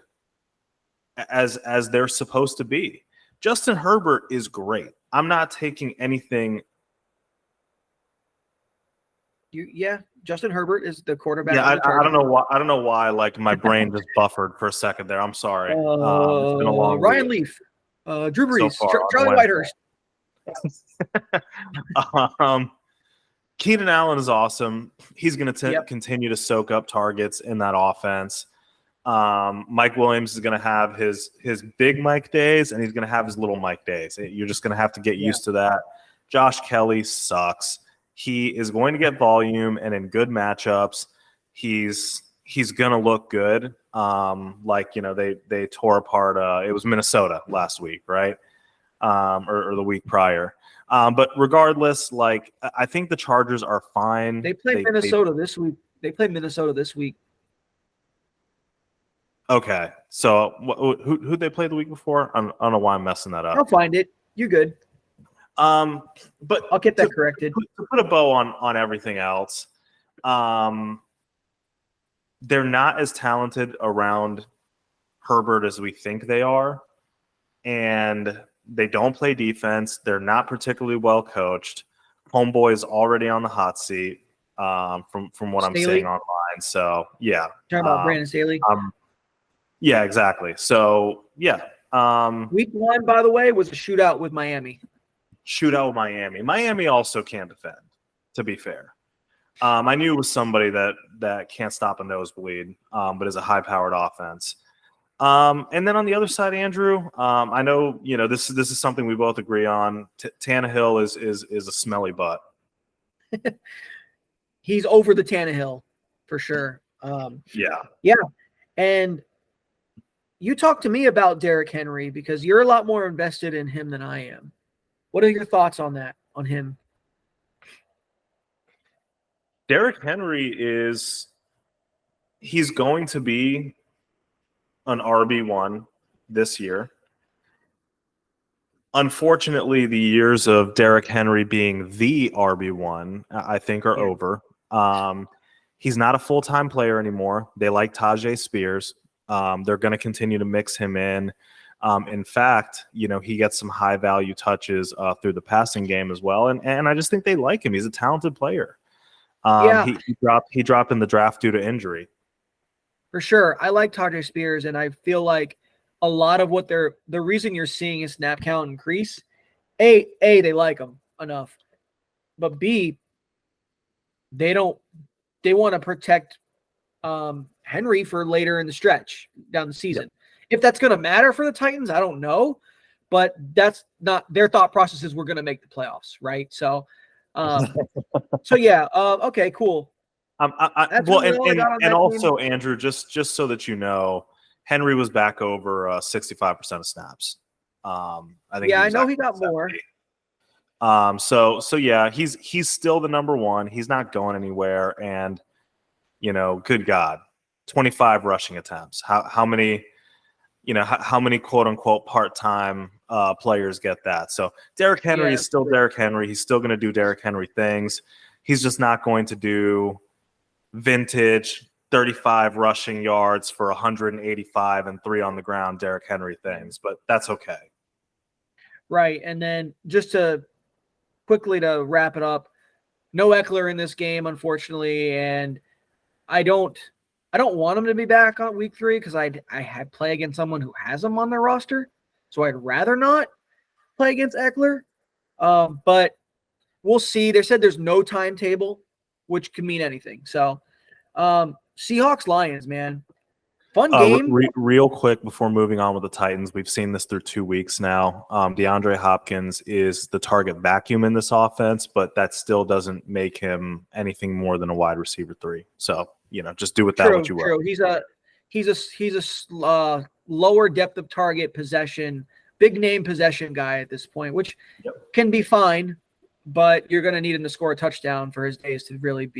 as they're supposed to be. Justin Herbert is great. I'm not taking anything. Justin Herbert is the quarterback. Yeah, I don't know why. I don't know why. Like my brain just buffered for a second there. I'm sorry. It's been a long Ryan week. Leaf, Drew Brees, So far, Charlie Whitehurst. Keenan Allen is awesome. He's going to continue to soak up targets in that offense. Mike Williams is going to have his big Mike days, and he's going to have his little Mike days. You're just going to have to get used to that. Josh Kelly sucks. He is going to get volume, and in good matchups, he's going to look good. They tore apart. It was Minnesota last week, right? Or the week prior. But regardless, like I think the Chargers are fine. They played Minnesota this week. They played Minnesota this week. Okay, so who'd they play the week before? I don't know why I'm messing that up. I'll find it. You're good. But I'll get that corrected. To put a bow on everything else, they're not as talented around Herbert as we think they are, and they don't play defense. They're not particularly well coached. Homeboy is already on the hot seat from what I'm seeing online. So yeah, talking about Brandon Staley. Yeah, exactly. So yeah, week 1, by the way, was a shootout with Miami. Miami also can't defend, to be fair. I knew it was somebody that can't stop a nosebleed, but is a high-powered offense. And then on the other side, Andrew, I know this is something we both agree on. Tannehill is a smelly butt. He's over the Tannehill for sure. Yeah, and you talk to me about Derrick Henry because you're a lot more invested in him than I am. What are your thoughts on that, on him? Derrick Henry he's going to be an RB1 this year. Unfortunately, the years of Derrick Henry being the RB1, I think, are over. He's not a full-time player anymore. They like Tajay Spears. They're going to continue to mix him in. In fact, he gets some high-value touches through the passing game as well, and I just think they like him. He's a talented player. He dropped in the draft due to injury. For sure. I like Tajay Spears, and I feel like a lot of what the reason you're seeing his snap count increase, A, they like him enough, but B, they want to protect Henry for later in the stretch down the season. Yep. If that's going to matter for the Titans, I don't know, but that's not their thought process. Is we're going to make the playoffs, right? So, okay, cool. And also, Andrew, just so that you know, Henry was back over 65% of snaps. I think. Yeah, I know he got 70. More. So yeah, he's still the number one. He's not going anywhere, and good God, 25 rushing attempts. How many? How many quote unquote part-time players get that? So Derrick Henry is still Derrick Henry. He's still going to do Derrick Henry things. He's just not going to do vintage 35 rushing yards for 185 and 3 on the ground Derrick Henry things, but that's okay. Right. And then just to quickly to wrap it up, no Eckler in this game, unfortunately, and I don't I don't want him to be back on week 3 because I had play against someone who has him on their roster, so I'd rather not play against Eckler. But we'll see. They said there's no timetable, which can mean anything. So, Seahawks Lions, man, fun game. Real quick before moving on with the Titans, we've seen this through 2 weeks now. DeAndre Hopkins is the target vacuum in this offense, but that still doesn't make him anything more than a wide receiver 3. So, just do with that what you will. True. He's a lower depth of target possession, big name possession guy at this point, which can be fine, but you're going to need him to score a touchdown for his days to really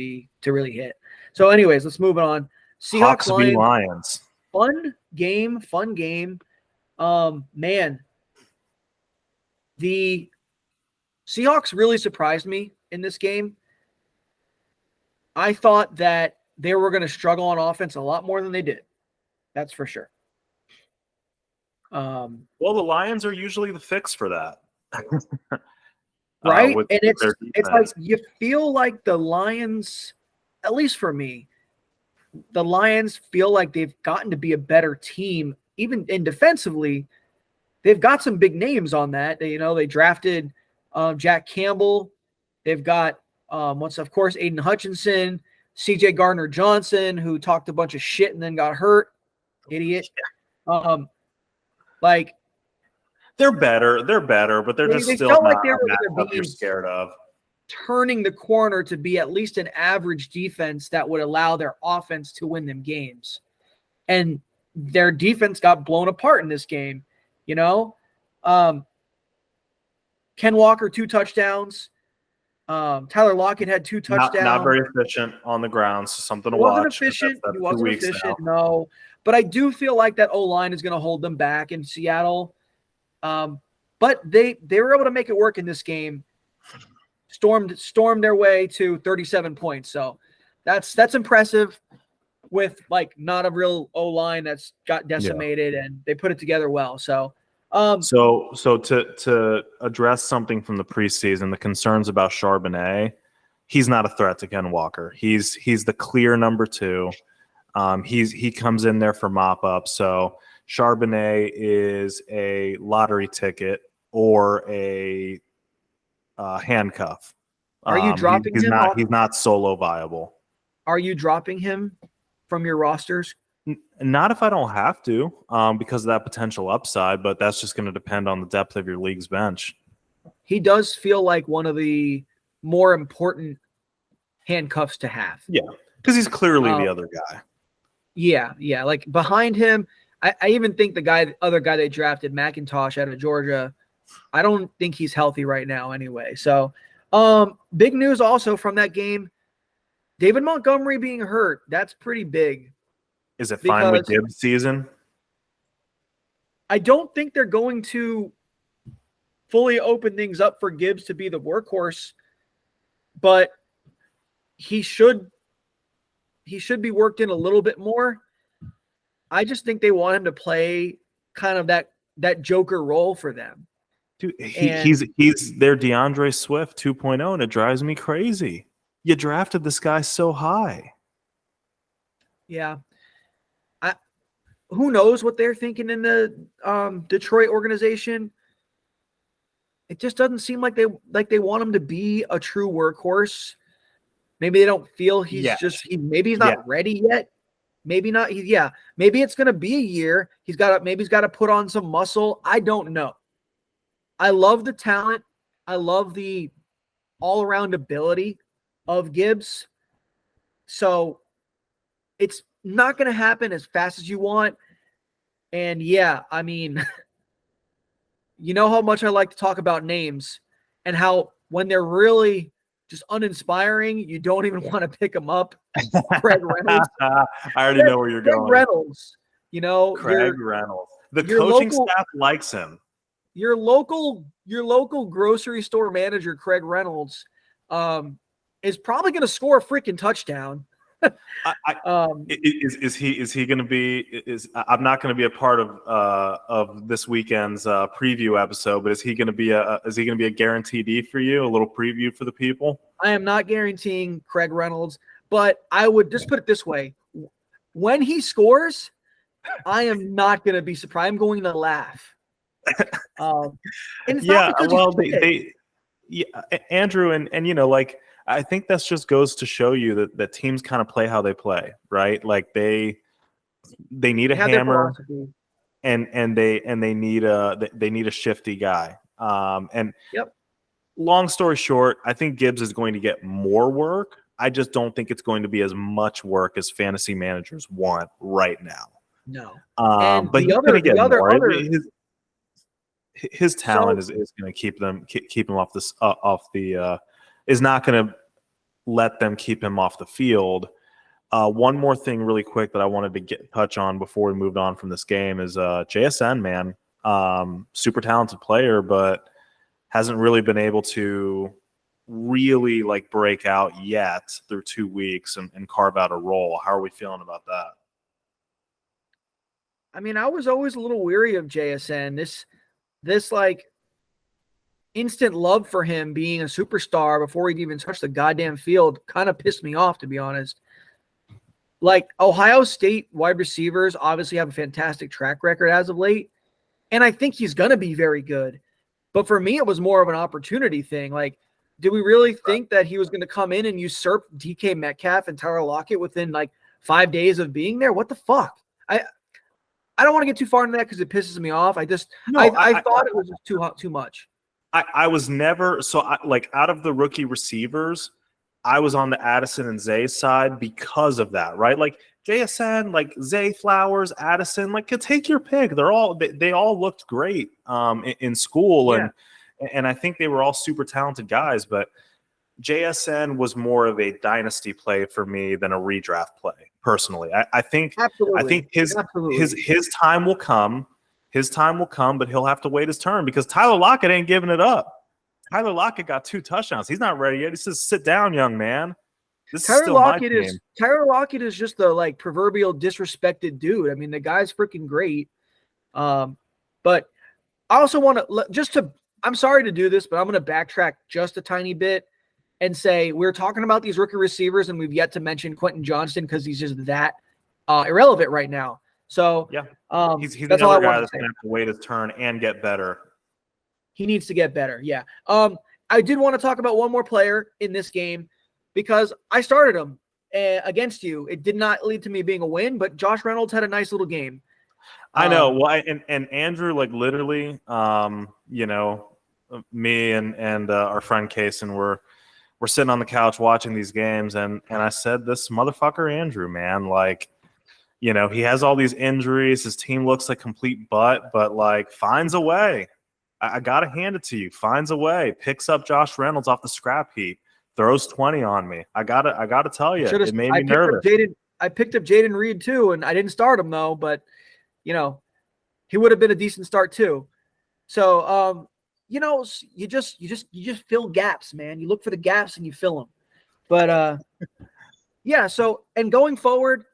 hit. So, anyways, let's move on. Seahawks Lions. Fun game. Man, the Seahawks really surprised me in this game. I thought that they were going to struggle on offense a lot more than they did. That's for sure. Well, the Lions are usually the fix for that. Right? And it's like you feel like the Lions, at least for me, the Lions feel like they've gotten to be a better team, even in defensively. They've got some big names on that. They drafted Jack Campbell. They've got of course Aiden Hutchinson, CJ Gardner-Johnson, who talked a bunch of shit and then got hurt. Idiot. Like they're better, but they're just still felt not like they were what you're scared of. Turning the corner to be at least an average defense that would allow their offense to win them games. And their defense got blown apart in this game. Ken Walker, 2 touchdowns. Tyler Lockett had 2 touchdowns. Not very efficient on the ground, so something to watch. He wasn't efficient, no. But I do feel like that O-line is going to hold them back in Seattle. But they were able to make it work in this game. Stormed their way to 37 points. So that's impressive with not a real O-line that's got decimated, and they put it together well. So to address something from the preseason, the concerns about Charbonnet, he's not a threat to Ken Walker. He's the clear number 2. He comes in there for mop up. So Charbonnet is a lottery ticket or a handcuff. Are you dropping him? He's not solo viable. Are you dropping him from your rosters? Not if I don't have to, because of that potential upside, but that's just going to depend on the depth of your league's bench. He does feel like one of the more important handcuffs to have. Yeah, because he's clearly the other guy. Yeah. Like behind him, I even think the other guy they drafted, McIntosh out of Georgia, I don't think he's healthy right now anyway. So big news also from that game, David Montgomery being hurt. That's pretty big. Is it fine with Gibbs' season? I don't think they're going to fully open things up for Gibbs to be the workhorse, but he should be worked in a little bit more. I just think they want him to play kind of that Joker role for them. Dude, he's their DeAndre Swift 2.0, and it drives me crazy. You drafted this guy so high. Yeah. Who knows what they're thinking in the Detroit organization? It just doesn't seem like they want him to be a true workhorse. Maybe they don't feel maybe he's not ready yet. Maybe not. Maybe it's going to be a year. He's got to put on some muscle. I don't know. I love the talent. I love the all-around ability of Gibbs. So it's not going to happen as fast as you want. And I mean, you know how much I like to talk about names and how when they're really just uninspiring, you don't even want to pick them up. Craig Reynolds. I already know where you're going. Craig Reynolds. Craig Reynolds. The coaching staff likes him. Your local grocery store manager, Craig Reynolds, is probably going to score a freaking touchdown. Is he going to be? I'm not going to be a part of this weekend's preview episode, but is he going to be a guaranteed for you? A little preview for the people. I am not guaranteeing Craig Reynolds, but I would just put it this way: when he scores, I am not going to be surprised. I'm going to laugh. And it's not because Andrew, and you know, like, I think that just goes to show you that teams kind of play how they play, right? Like they need a hammer, and they need a shifty guy. And yep. Long story short, I think Gibbs is going to get more work. I just don't think it's going to be as much work as fantasy managers want right now. No. But he's going to get more. His talent is going to keep him off this is not going to let them keep him off the field. One more thing really quick that I wanted to touch on before we moved on from this game is JSN, man. Super talented player, but hasn't really been able to really like break out yet through 2 weeks and carve out a role. How are we feeling about that? I mean, I was always a little weary of JSN. This like instant love for him being a superstar before he'd even touched the goddamn field kind of pissed me off, to be honest. Like, Ohio State wide receivers obviously have a fantastic track record as of late, and I think he's going to be very good. But for me, it was more of an opportunity thing. Like, do we really think that he was going to come in and usurp DK Metcalf and Tyler Lockett within like 5 days of being there? What the fuck? I don't want to get too far into that because it pisses me off. I thought it was just too much. I was never out of the rookie receivers, I was on the Addison and Zay side because of that, right? Like JSN, like Zay Flowers, Addison, like take your pick. They all looked great in school, yeah. and I think they were all super talented guys. But JSN was more of a dynasty play for me than a redraft play. Personally, I think his time will come. His time will come, but he'll have to wait his turn because Tyler Lockett ain't giving it up. Tyler Lockett got 2 touchdowns. He's not ready yet. He says, "Sit down, young man." Tyler Lockett is just the like proverbial disrespected dude. I mean, the guy's freaking great. But I also want to I'm sorry to do this, but I'm going to backtrack just a tiny bit and say we're talking about these rookie receivers, and we've yet to mention Quentin Johnston because he's just that irrelevant right now. So yeah, he's that's another guy that's going to have to wait his turn and get better. He needs to get better. Yeah. I did want to talk about one more player in this game because I started him against you. It did not lead to me being a win, but Josh Reynolds had a nice little game. I know. Well, and Andrew, like literally, you know, me and our friend Kaysen were sitting on the couch watching these games, and I said, this motherfucker Andrew, man, like, you know, he has all these injuries. His team looks like complete butt, but like finds a way. I got to hand it to you. Finds a way. Picks up Josh Reynolds off the scrap heap. Throws 20 on me. I gotta tell you, it made me nervous. I picked up Jaden Reed too, and I didn't start him though, but you know, he would have been a decent start too. So you know, you just fill gaps, man. You look for the gaps and you fill them. But yeah, so and going forward,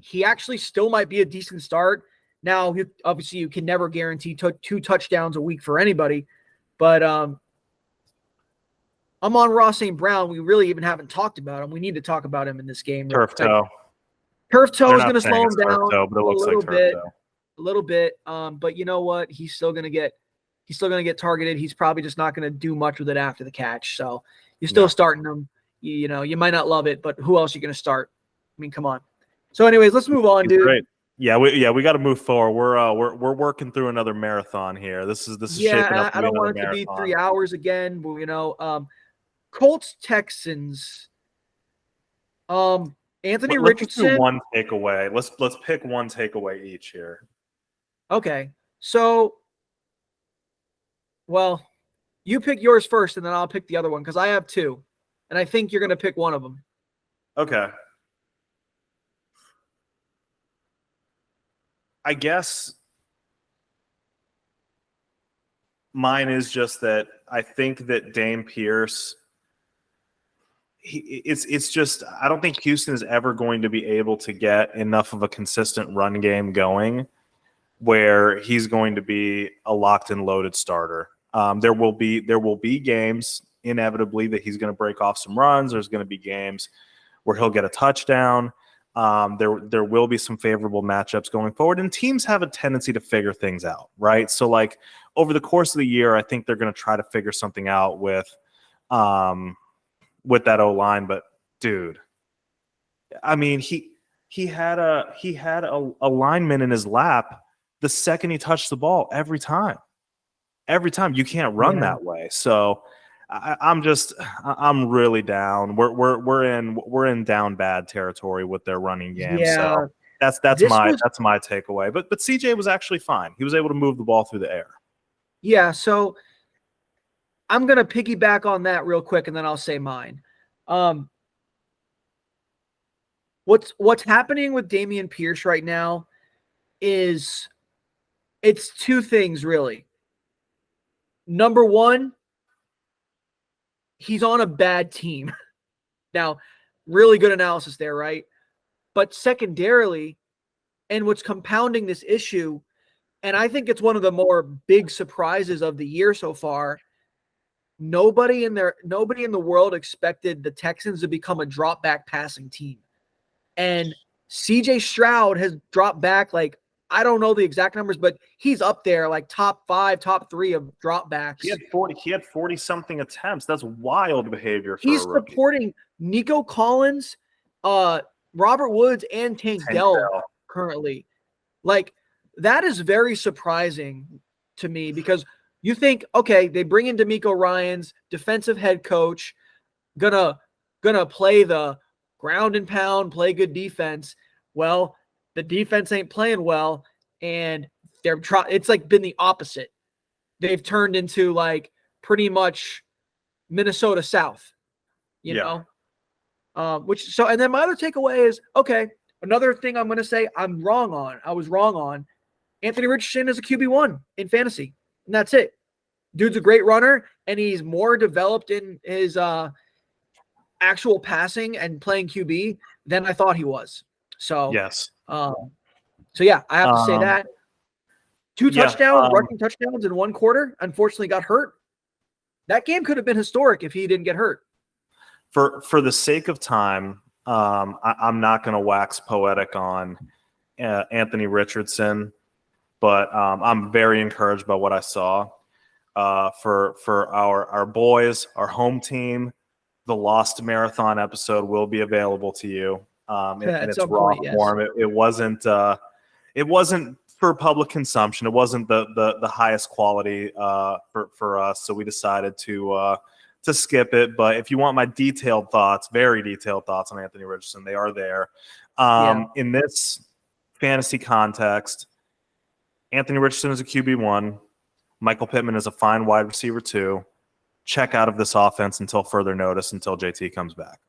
he actually still might be a decent start. Now, obviously, you can never guarantee 2 touchdowns a week for anybody, but I'm on Ross St. Brown. We really even haven't talked about him. We need to talk about him in this game. Turf toe. Turf toe is going to slow him down but it looks a little bit. But you know what? He's still going to get targeted. He's probably just not going to do much with it after the catch. So you're still starting him. You know, you might not love it, but who else are you going to start? I mean, come on. So, anyways, let's move on, dude. Great. Yeah, we got to move forward. We're working through another marathon here. This is shaping up. I don't want it to be 3 hours again. But you know, Colts Texans. Anthony Richardson. Let's do one takeaway. Let's pick one takeaway each here. Okay, so, well, you pick yours first, and then I'll pick the other one because I have 2, and I think you're going to pick one of them. Okay. I guess mine is just that I think that Dame Pierce, it's just I don't think Houston is ever going to be able to get enough of a consistent run game going where he's going to be a locked and loaded starter. There will be games inevitably that he's going to break off some runs. There's going to be games where he'll get a touchdown. There will be some favorable matchups going forward, and teams have a tendency to figure things out, right? So like over the course of the year, I think they're going to try to figure something out with that O-line. But dude, I mean, he had a lineman in his lap the second he touched the ball every time. Every time. You can't run that way. So I'm really down. We're in down bad territory with their running game. Yeah. So that's my takeaway. But CJ was actually fine. He was able to move the ball through the air. Yeah, so I'm gonna piggyback on that real quick, and then I'll say mine. What's happening with Dameon Pierce right now is it's two things really. Number one, he's on a bad team. Now, really good analysis there, right? But secondarily, and what's compounding this issue, and I think it's one of the more big surprises of the year so far, nobody in the world expected the Texans to become a drop back passing team. And CJ Stroud has dropped back, like, I don't know the exact numbers, but he's up there like top 5, top 3 of dropbacks. He had 40 something attempts. That's wild behavior for He's a rookie. supporting Nico Collins, Robert Woods, and Tank Dell currently. Like, that is very surprising to me because you think, okay, they bring in DeMeco Ryans, defensive head coach, gonna play the ground and pound, play good defense. Well, the defense ain't playing well, and it's like been the opposite. They've turned into like pretty much Minnesota South, you know? And then my other takeaway is, okay, another thing I'm going to say I was wrong on. Anthony Richardson is a QB1 in fantasy, and that's it. Dude's a great runner, and he's more developed in his actual passing and playing QB than I thought he was. So yes. I have to say that. 2 touchdowns, rushing touchdowns in 1 quarter, unfortunately got hurt. That game could have been historic if he didn't get hurt. For the sake of time, I'm not going to wax poetic on Anthony Richardson, but I'm very encouraged by what I saw. For our boys, our home team, the Lost Marathon episode will be available to you in its raw form. It wasn't for public consumption. It wasn't the highest quality for us, so we decided to skip it. But if you want my detailed thoughts, very detailed thoughts on Anthony Richardson, they are there. In this fantasy context, Anthony Richardson is a QB1. Michael Pittman is a fine wide receiver 2. Check out of this offense until further notice, until JT comes back.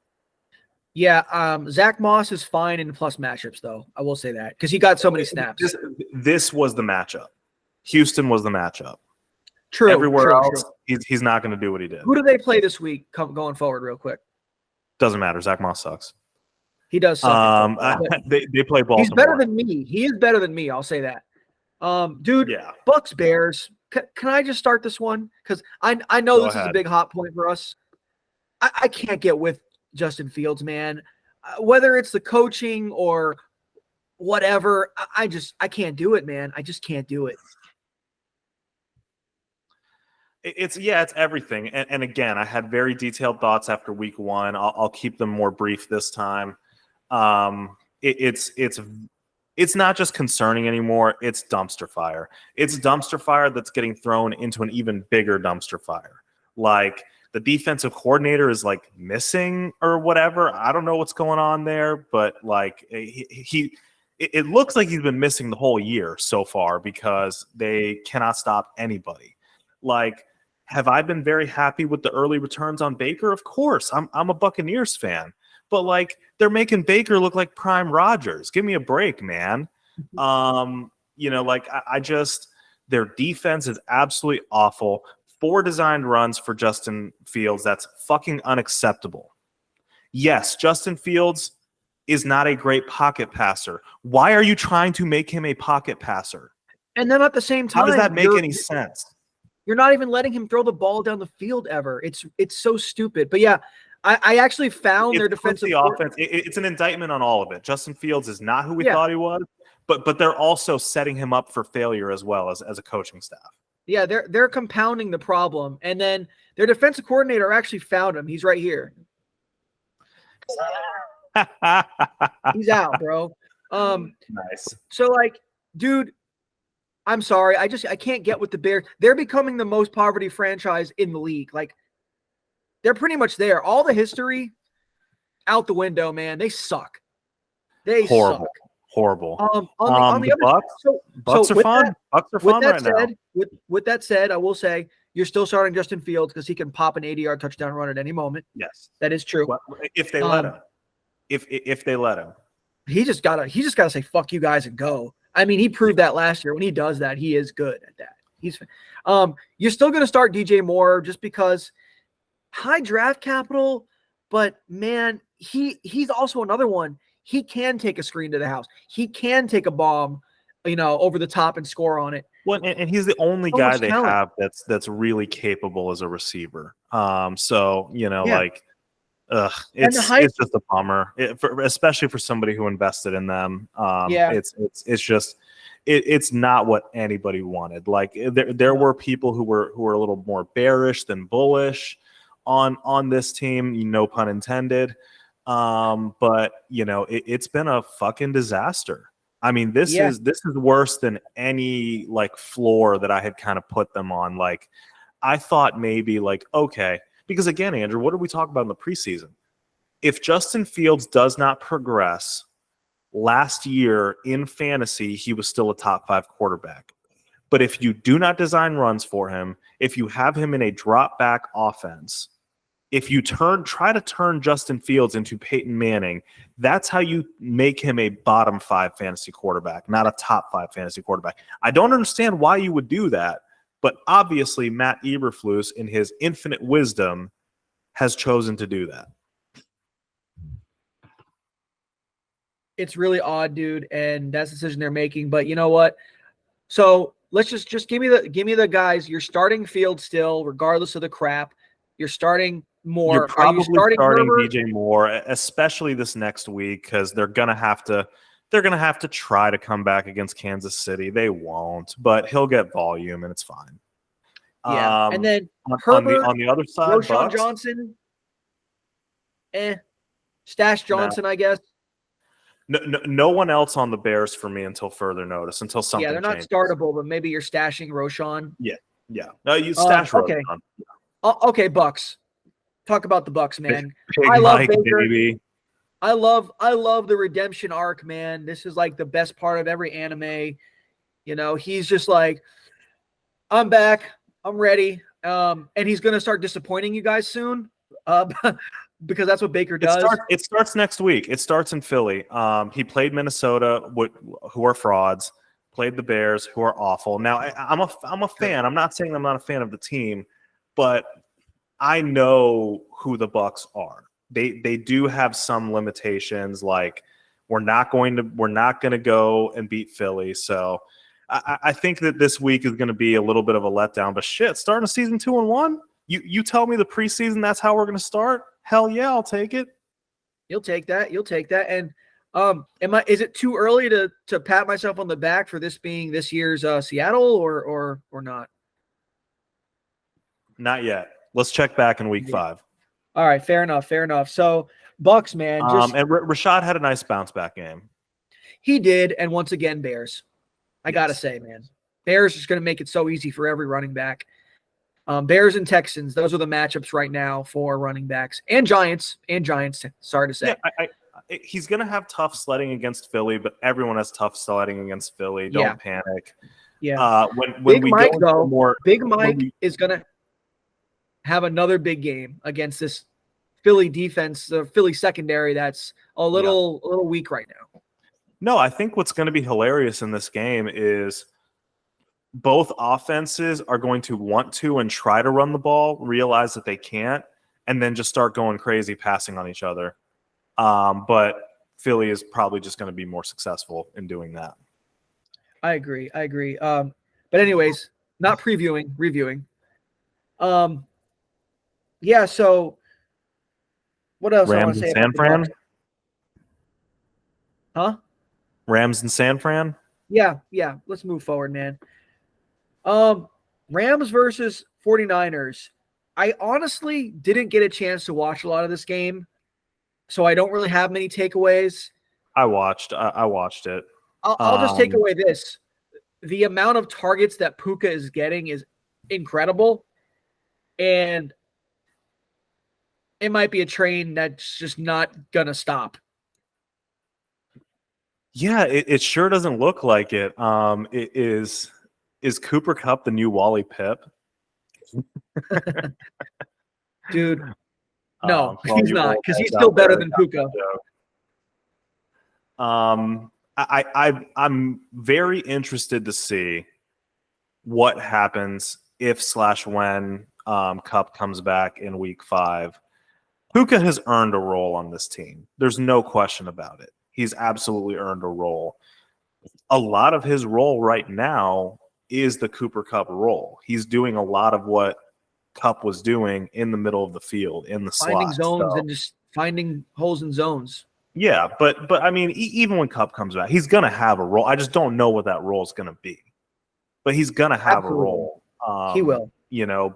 Yeah, Zach Moss is fine in plus matchups, though. I will say that because he got so many snaps. This was the matchup. Houston was the matchup. True. Everywhere else, he's not going to do what he did. Who do they play this week going forward real quick? Doesn't matter. Zach Moss sucks. He does suck. They play Baltimore. He's better than me. He is better than me. I'll say that. Dude, Bucks Bears. Can I just start this one? Because I know this is a big hot point for us. I can't get with Justin Fields, man. Whether it's the coaching or whatever, I can't do it, man. I just can't do it. It's everything. And again, I had very detailed thoughts after week 1. I'll keep them more brief this time. It's not just concerning anymore. It's dumpster fire. It's dumpster fire that's getting thrown into an even bigger dumpster fire. Like the defensive coordinator is like missing or whatever. I don't know what's going on there, but like it looks like he's been missing the whole year so far because they cannot stop anybody. Like, have I been very happy with the early returns on Baker? Of course. I'm a Buccaneers fan. But, like, they're making Baker look like prime Rodgers. Give me a break, man. Their defense is absolutely awful. 4 designed runs for Justin Fields. That's fucking unacceptable. Yes, Justin Fields is not a great pocket passer. Why are you trying to make him a pocket passer? And then at the same time, how does that make any sense? You're not even letting him throw the ball down the field ever. It's so stupid. But yeah, I actually found their defensive offense. It's an indictment on all of it. Justin Fields is not who we thought he was, but they're also setting him up for failure as well as a coaching staff. Yeah, they're compounding the problem, and then their defensive coordinator actually found him. He's right here. He's out, bro. Nice. So like, dude, I'm sorry. I can't get with the Bears. They're becoming the most poverty franchise in the league. Like, they're pretty much there. All the history out the window, man. They suck. They suck. Horrible. On the other Bucks, side, Bucks are fun. Bucks are fun right now. With that said, I will say you're still starting Justin Fields because he can pop an 80-yard touchdown run at any moment. Yes, that is true. Well, if they let him, if they let him, he just gotta say fuck you guys and go. I mean, he proved that last year. When he does that, he is good at that. You're still gonna start DJ Moore just because high draft capital, but man, he's also another one. He can take a screen to the house. He can take a bomb, over the top and score on it. Well, and he's the only guy they have that's really capable as a receiver. It's just a bummer, especially for somebody who invested in them. It's not what anybody wanted. Like there were people who were a little more bearish than bullish on this team, no pun intended. But it's been a fucking disaster. I mean, this is worse than any like floor that I had kind of put them on. Like I thought maybe like, okay, because again, Andrew, what did we talk about in the preseason? If Justin Fields does not progress, last year in fantasy, he was still a top 5 quarterback. But if you do not design runs for him, if you have him in a drop back offense, if you try to turn Justin Fields into Peyton Manning, that's how you make him a bottom 5 fantasy quarterback, not a top 5 fantasy quarterback. I don't understand why you would do that, but obviously Matt Eberflus, in his infinite wisdom, has chosen to do that. It's really odd, dude, and that's the decision they're making. But you know what? So let's just give me the guys. You're starting Fields still, regardless of the crap. You're starting Moore. You're probably starting Herbert? DJ Moore, especially this next week, because they're gonna have to try to come back against Kansas City. They won't, but he'll get volume and it's fine. Yeah, and then Herbert, on the other side, Roshan Bucks, Johnson, Stash Johnson, I guess. No one else on the Bears for me until further notice, until something. Yeah, they're not changes. startable, but maybe you're stashing Roshan. Yeah. No, you stash Roshan. Okay, Bucks. Talk about the Bucks, man. Big I love Mike, Baker. baby. I love the redemption arc, man. This is like the best part of every anime. He's just like, I'm back. I'm ready. And he's gonna start disappointing you guys soon. Because that's what Baker does. It starts next week. It starts in Philly. He played Minnesota, who are frauds. Played the Bears, who are awful. Now, I'm a fan. I'm not saying I'm not a fan of the team, but I know who the Bucks are. They do have some limitations. Like we're not going to go and beat Philly. So I think that this week is going to be a little bit of a letdown. But shit, starting a season 2-1. You tell me the preseason that's how we're going to start. Hell yeah, I'll take it. You'll take that. And is it too early to pat myself on the back for this being this year's Seattle or not? Not yet. Let's check back in week 5. All right, fair enough. So Bucks, man, and Rashad had a nice bounce back game. He did, and once again, Bears. I gotta say, man, Bears is going to make it so easy for every running back. Bears and Texans, those are the matchups right now for running backs and Giants. Sorry to say. Yeah, he's going to have tough sledding against Philly, but everyone has tough sledding against Philly. Don't panic. Yeah. When Mike is going to have another big game against this Philly defense, the Philly secondary that's a little weak right now. No, I think what's going to be hilarious in this game is both offenses are going to want to and try to run the ball, realize that they can't, and then just start going crazy passing on each other. But Philly is probably just going to be more successful in doing that. I agree. But anyways, not reviewing. So What else I want Rams to and say San about the Fran? Bucs? Huh? Rams and San Fran? Yeah. Let's move forward, man. Rams versus 49ers. I honestly didn't get a chance to watch a lot of this game, so I don't really have many takeaways. I watched it. I'll just take away this. The amount of targets that Puka is getting is incredible, and it might be a train that's just not going to stop. Yeah, it sure doesn't look like it. Is Cooper Kupp the new Wally Pipp? Dude, no, For all he's you not, old because he's heads still out there better that than got Puka. that joke. I'm very interested to see what happens if/when Kupp comes back in week 5. Puka has earned a role on this team. There's no question about it. He's absolutely earned a role. A lot of his role right now is the Cooper Kupp role. He's doing a lot of what Kupp was doing in the middle of the field, in the Finding slot. zones So, and just finding holes in zones. yeah, but I mean, even when Kupp comes back, he's gonna have a role. I just don't know what that role is gonna be, but he's gonna have Absolutely. a role. He will.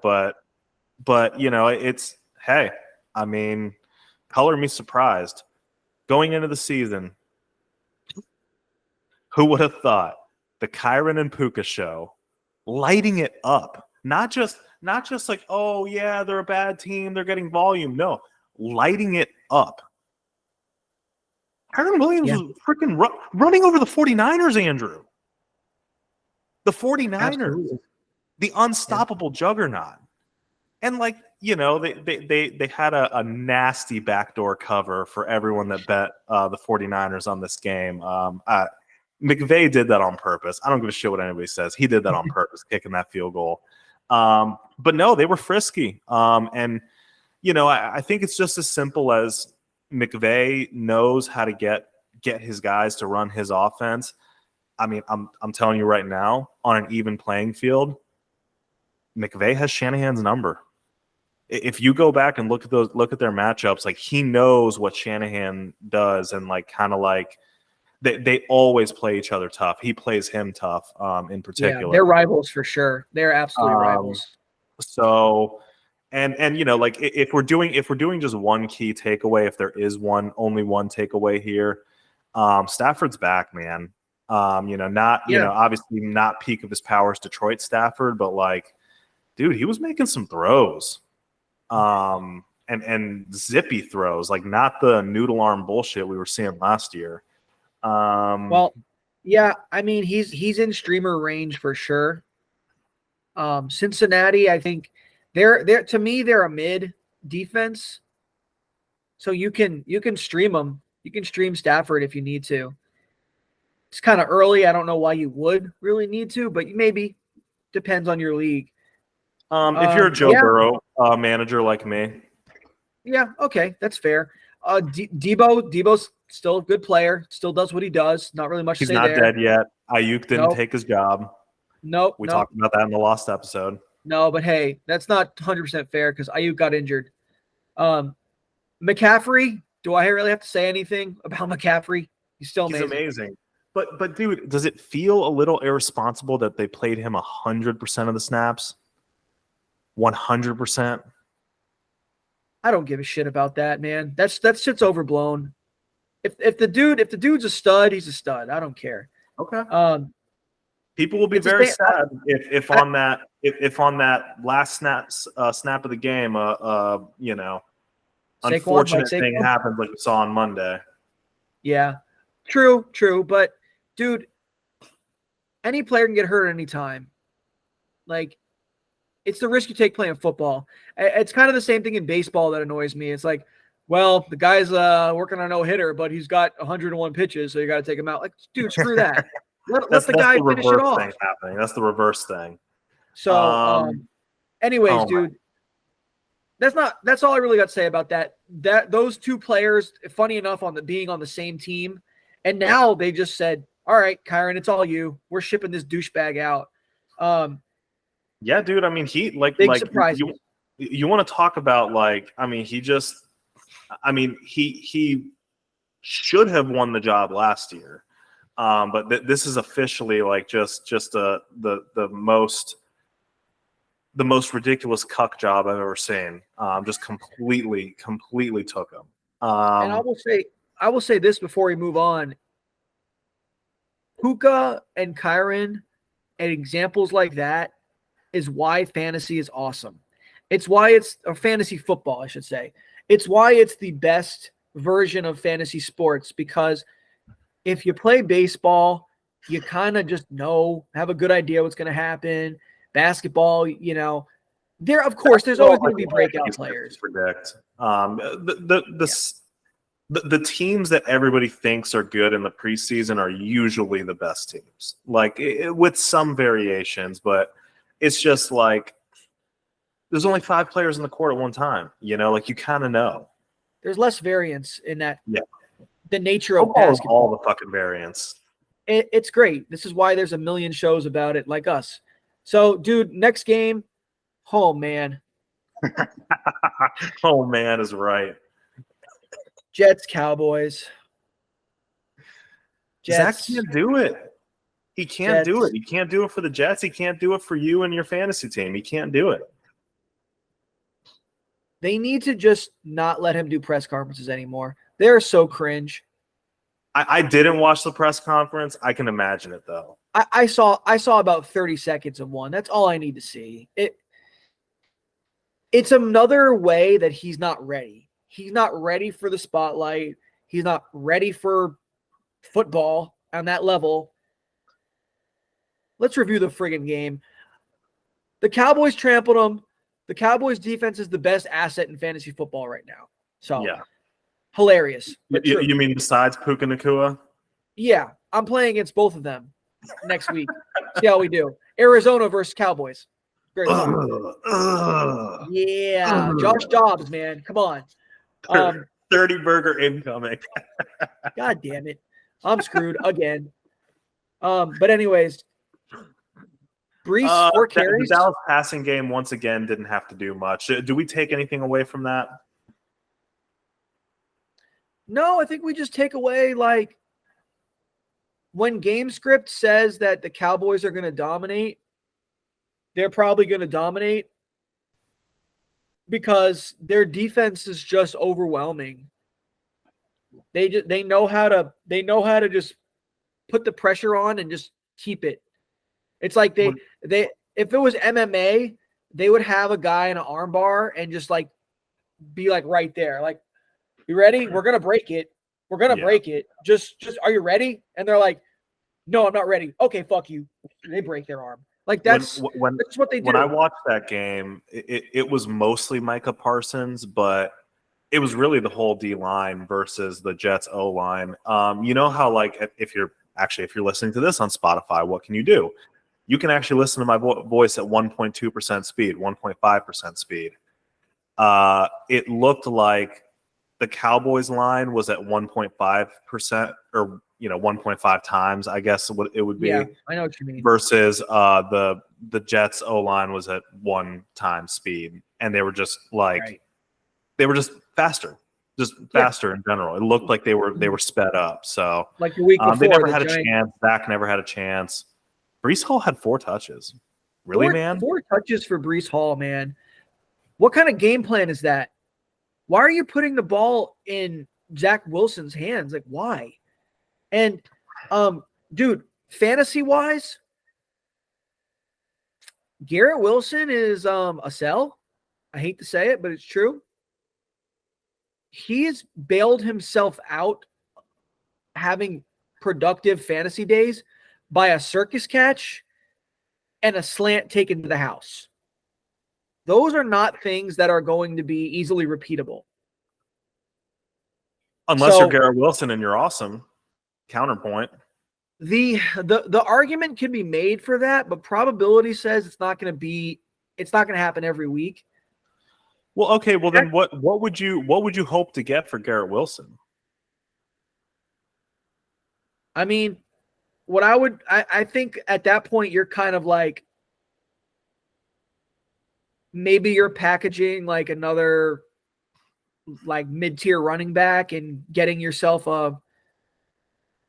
But it's hey, I mean, color me surprised. Going into the season, who would have thought the Kyron and Puka show, lighting it up? Not just like, oh yeah, they're a bad team, they're getting volume. No, lighting it up. Kyron Williams was freaking running over the 49ers, Andrew. The 49ers, Absolutely. the unstoppable juggernaut. And they had a nasty backdoor cover for everyone that bet the 49ers on this game. McVay did that on purpose. I don't give a shit what anybody says. He did that on purpose, kicking that field goal. But no, they were frisky. And I think it's just as simple as McVay knows how to get his guys to run his offense. I mean, I'm telling you right now, on an even playing field, McVay has Shanahan's number. If you go back and look at their matchups, like, he knows what Shanahan does, and they always play each other tough. He plays him tough, in particular. Yeah, they're rivals for sure. They're absolutely rivals. So, and if we're doing just one key takeaway, if there is only one takeaway here, Stafford's back, man. Obviously not peak of his powers, Detroit Stafford, but dude, he was making some throws. And zippy throws, not the noodle arm bullshit we were seeing last year. Well, yeah, I mean, he's in streamer range for sure. Cincinnati, I think they're to me, they're a mid defense. So you can stream them. You can stream Stafford if you need to. It's kind of early. I don't know why you would really need to, but maybe. Depends on your league. If you're a Joe Burrow manager like me. Yeah, okay, that's fair. Debo's still a good player, still does what he does. Not really much to say there. He's not dead yet. Ayuk didn't take his job. Nope. We talked about that in the lost episode. No, but hey, that's not 100% fair because Ayuk got injured. McCaffrey, do I really have to say anything about McCaffrey? He's amazing. But dude, does it feel a little irresponsible that they played him 100% of the snaps? 100%? I don't give a shit about that, man. That shit's overblown. If the dude's a stud, he's a stud. I don't care. Okay. People will be very sad if on that last snap of the game, unfortunate thing happened like we saw on Monday. Yeah, true. But dude, any player can get hurt at any time. It's the risk you take playing football. It's kind of the same thing in baseball that annoys me. It's like, well, the guy's working on a no-hitter, but he's got 101 pitches, so you got to take him out. Dude, screw that. Let the guy finish it off. That's the reverse thing. So, anyways, dude, that's all I really got to say about that. Those two players, funny enough, being on the same team, and now they just said, all right, Kyron, it's all you. We're shipping this douchebag out. Yeah, dude. I mean, he big surprise. You want to talk about he just I mean, he should have won the job last year, but this is officially like just the most ridiculous cuck job I've ever seen. Just completely took him. And I will say this before we move on. Puka and Kyron and examples like that is why fantasy is awesome. It's why or fantasy football, I should say. It's why it's the best version of fantasy sports, because if you play baseball, you kind of just have a good idea what's going to happen. Basketball, of course, there's always going to be breakout players. Predict. The teams that everybody thinks are good in the preseason are usually the best teams, like with some variations, but it's just like there's only 5 players in the court at one time, like you kind of know. There's less variance in that. Yeah. The nature of basketball. All the fucking variance. It's great. This is why there's a million shows about it like us. So, dude, next game, oh, man. Oh, man is right. Jets, Cowboys. Jets. Zach can't do it. He can't do it. He can't do it for the Jets. He can't do it for you and your fantasy team. He can't do it. They need to just not let him do press conferences anymore. They're so cringe. I didn't watch the press conference. I can imagine it, though. I saw about 30 seconds of one. That's all I need to see. It's another way that he's not ready. He's not ready for the spotlight. He's not ready for football on that level. Let's review the friggin' game. The Cowboys trampled them. The Cowboys defense is the best asset in fantasy football right now. So, yeah. Hilarious. You mean besides Puka Nacua? Yeah. I'm playing against both of them next week. See how we do. Arizona versus Cowboys. Great. Yeah. Josh Dobbs, man. Come on. 30 burger incoming. God damn it. I'm screwed again. But anyways, Brees 4 carries. The Dallas passing game once again didn't have to do much. Do we take anything away from that? No, I think we just take away, like, when game script says that the Cowboys are going to dominate, they're probably going to dominate because their defense is just overwhelming. They know how to just put the pressure on and just keep it. It's like they if it was MMA, they would have a guy in an arm bar and just like be like right there, like, you ready? We're gonna break it. We're gonna break it. Just are you ready? And they're like, no, I'm not ready. Okay, fuck you. They break their arm. Like that's what they do. When I watched that game, it was mostly Micah Parsons, but it was really the whole D line versus the Jets O line. You know how, like, if you're listening to this on Spotify, what can you do? You can actually listen to my voice at 1.2% speed, 1.5% speed. It looked like the Cowboys line was at 1.5% or 1.5 times, I guess what it would be. Yeah, I know what you mean. Versus the Jets O line was at 1 time speed, and they were just like they were just faster. Just faster in general. It looked like they were sped up. So like the week before, they never had a chance. Zach never had a chance. Brees Hall had 4 touches. Really, man? 4 touches for Brees Hall, man. What kind of game plan is that? Why are you putting the ball in Zach Wilson's hands? Like, why? And, dude, fantasy-wise, Garrett Wilson is a sell. I hate to say it, but it's true. He's bailed himself out having productive fantasy days by a circus catch and a slant taken to the house. Those are not things that are going to be easily repeatable. Unless you're Garrett Wilson and you're awesome. Counterpoint. The argument can be made for that, but probability says it's not going to happen every week. Well, okay, well then what would you hope to get for Garrett Wilson? I mean, I think at that point you're kind of like, maybe you're packaging like another like mid-tier running back and getting yourself a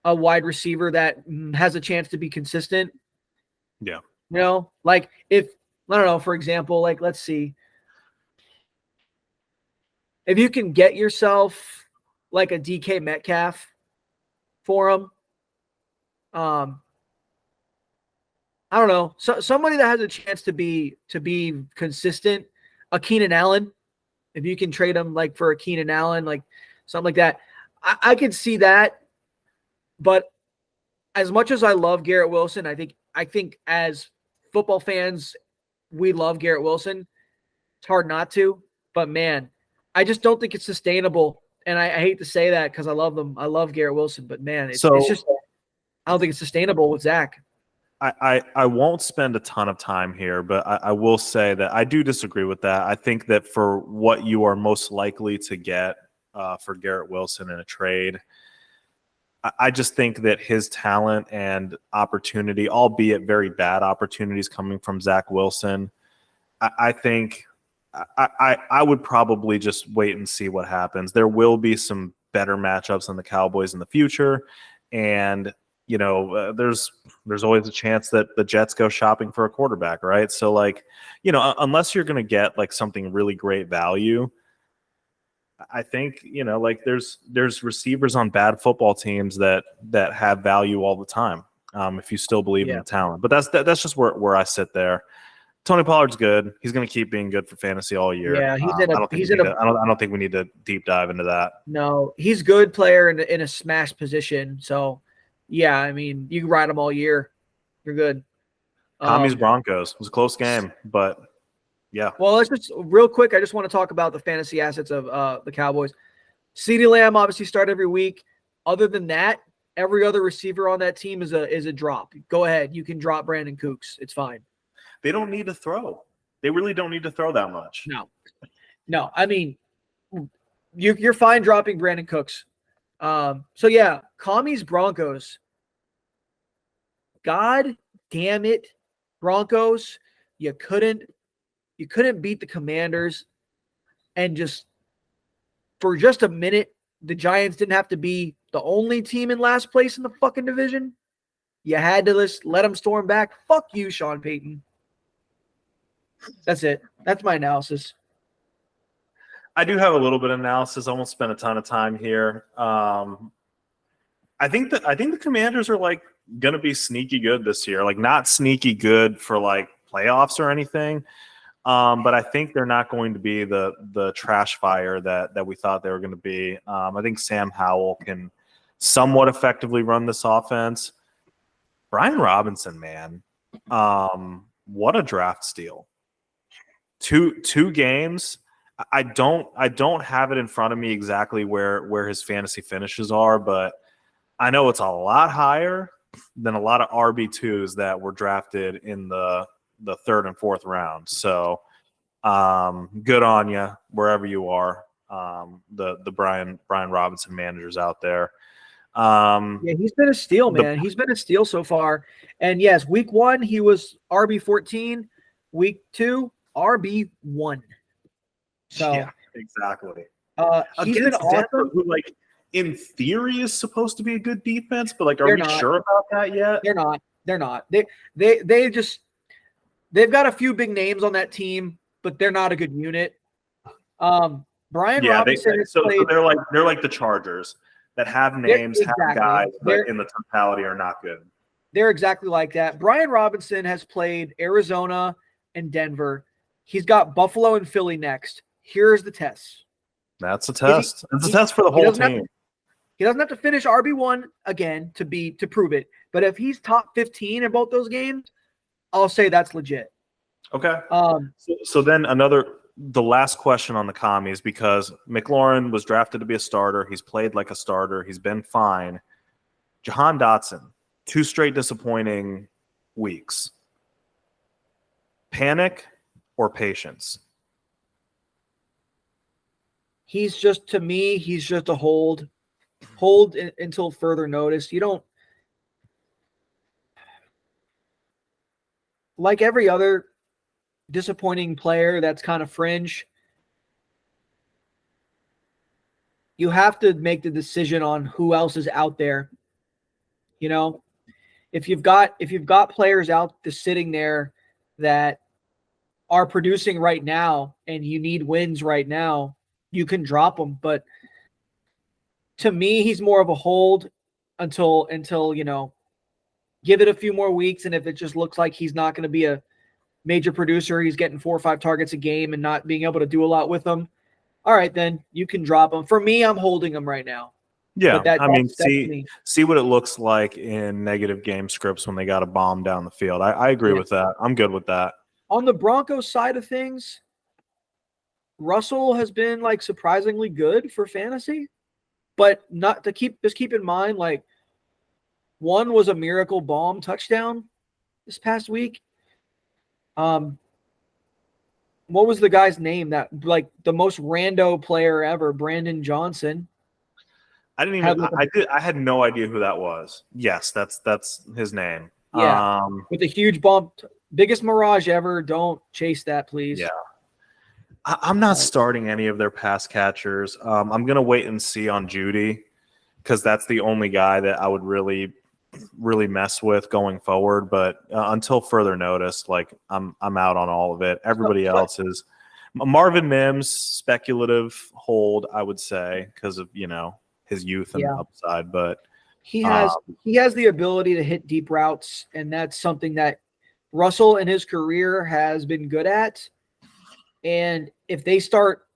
wide receiver that has a chance to be consistent. Yeah. You know, like if, I don't know, for example, like let's see. If you can get yourself like a DK Metcalf for him, I don't know, somebody that has a chance to be consistent, a Keenan Allen, if you can trade him like for a Keenan Allen, like something like that, I could see that. But as much as I love Garrett Wilson, I think as football fans, we love Garrett Wilson. It's hard not to, but man, I just don't think it's sustainable. And I hate to say that because I love them. I love Garrett Wilson, but man, it's just, I don't think it's sustainable with Zach. I won't spend a ton of time here, but I will say that I do disagree with that. I think that for what you are most likely to get for Garrett Wilson in a trade, I just think that his talent and opportunity, albeit very bad opportunities coming from Zach Wilson, I think I would probably just wait and see what happens. There will be some better matchups than the Cowboys in the future, and you know, there's always a chance that the Jets go shopping for a quarterback, right? So, like, you know, unless you're going to get like something really great value, I think, you know, like there's receivers on bad football teams that have value all the time, if you still believe in the talent. But that's just where I sit there. Tony Pollard's good. He's going to keep being good for fantasy all year. Yeah, I don't think we need to deep dive into that. No, he's good player in a smash position. So, yeah, I mean, you can ride him all year. You're good. Tommy's Broncos. It was a close game, but yeah. Well, let's just real quick. I just want to talk about the fantasy assets of the Cowboys. CeeDee Lamb obviously start every week. Other than that, every other receiver on that team is a drop. Go ahead, you can drop Brandon Cooks. It's fine. They don't need to throw. They really don't need to throw that much. No. I mean, you're fine dropping Brandon Cooks. So yeah, Commies Broncos. God damn it, Broncos! You couldn't beat the Commanders, and just for just a minute, the Giants didn't have to be the only team in last place in the fucking division. You had to just let them storm back. Fuck you, Sean Payton. That's it. That's my analysis. I do have a little bit of analysis. I won't spend a ton of time here. I think the Commanders are like going to be sneaky good this year. Like not sneaky good for like playoffs or anything, but I think they're not going to be the trash fire that we thought they were going to be. I think Sam Howell can somewhat effectively run this offense. Brian Robinson, man, what a draft steal! Two games. I don't have it in front of me exactly where his fantasy finishes are, but I know it's a lot higher than a lot of RB2s that were drafted in the third and fourth round. So good on you wherever you are. The Brian Robinson managers out there. Yeah, he's been a steal, man. He's been a steal so far. And yes, week 1 he was RB14. Week 2 RB1. So yeah, exactly. He's been awesome. Who, like, in theory, is supposed to be a good defense, but like, are we sure about that yet? They're not. They've got a few big names on that team, but they're not a good unit. Brian Robinson so they're like the Chargers that have names, have guys, but in the totality are not good. They're exactly like that. Brian Robinson has played Arizona and Denver. He's got Buffalo and Philly next. Here's the test. That's a test. It's a test for the whole team. He doesn't have to finish RB1 again to prove it. But if he's top 15 in both those games, I'll say that's legit. Okay. So then the last question on the commies, because McLaurin was drafted to be a starter. He's played like a starter. He's been fine. Jahan Dotson, 2 straight disappointing weeks. Panic or patience? He's just a hold until further notice. You don't, like every other disappointing player that's kind of fringe, you have to make the decision on who else is out there. You know, if you've got players out sitting there that are producing right now and you need wins right now, you can drop them. But to me, he's more of a hold until give it a few more weeks. And if it just looks like he's not going to be a major producer, he's getting 4 or 5 targets a game and not being able to do a lot with them, all right, then you can drop him. For me, I'm holding him right now. Yeah, see what it looks like in negative game scripts when they got a bomb down the field. I agree with that. I'm good with that. On the Broncos side of things, Russell has been surprisingly good for fantasy, but not to keep in mind, one was a miracle bomb touchdown this past week. What was the guy's name that the most rando player ever, Brandon Johnson? I had no idea who that was. Yes, that's his name. Yeah. With a huge bump, biggest mirage ever. Don't chase that, please. Yeah. I'm not starting any of their pass catchers. I'm going to wait and see on Judy because that's the only guy that I would really mess with going forward. But until further notice, I'm out on all of it. Everybody else is Marvin Mims, speculative hold, I would say, because of, his youth and upside. But he has the ability to hit deep routes, and that's something that Russell in his career has been good at. And if they start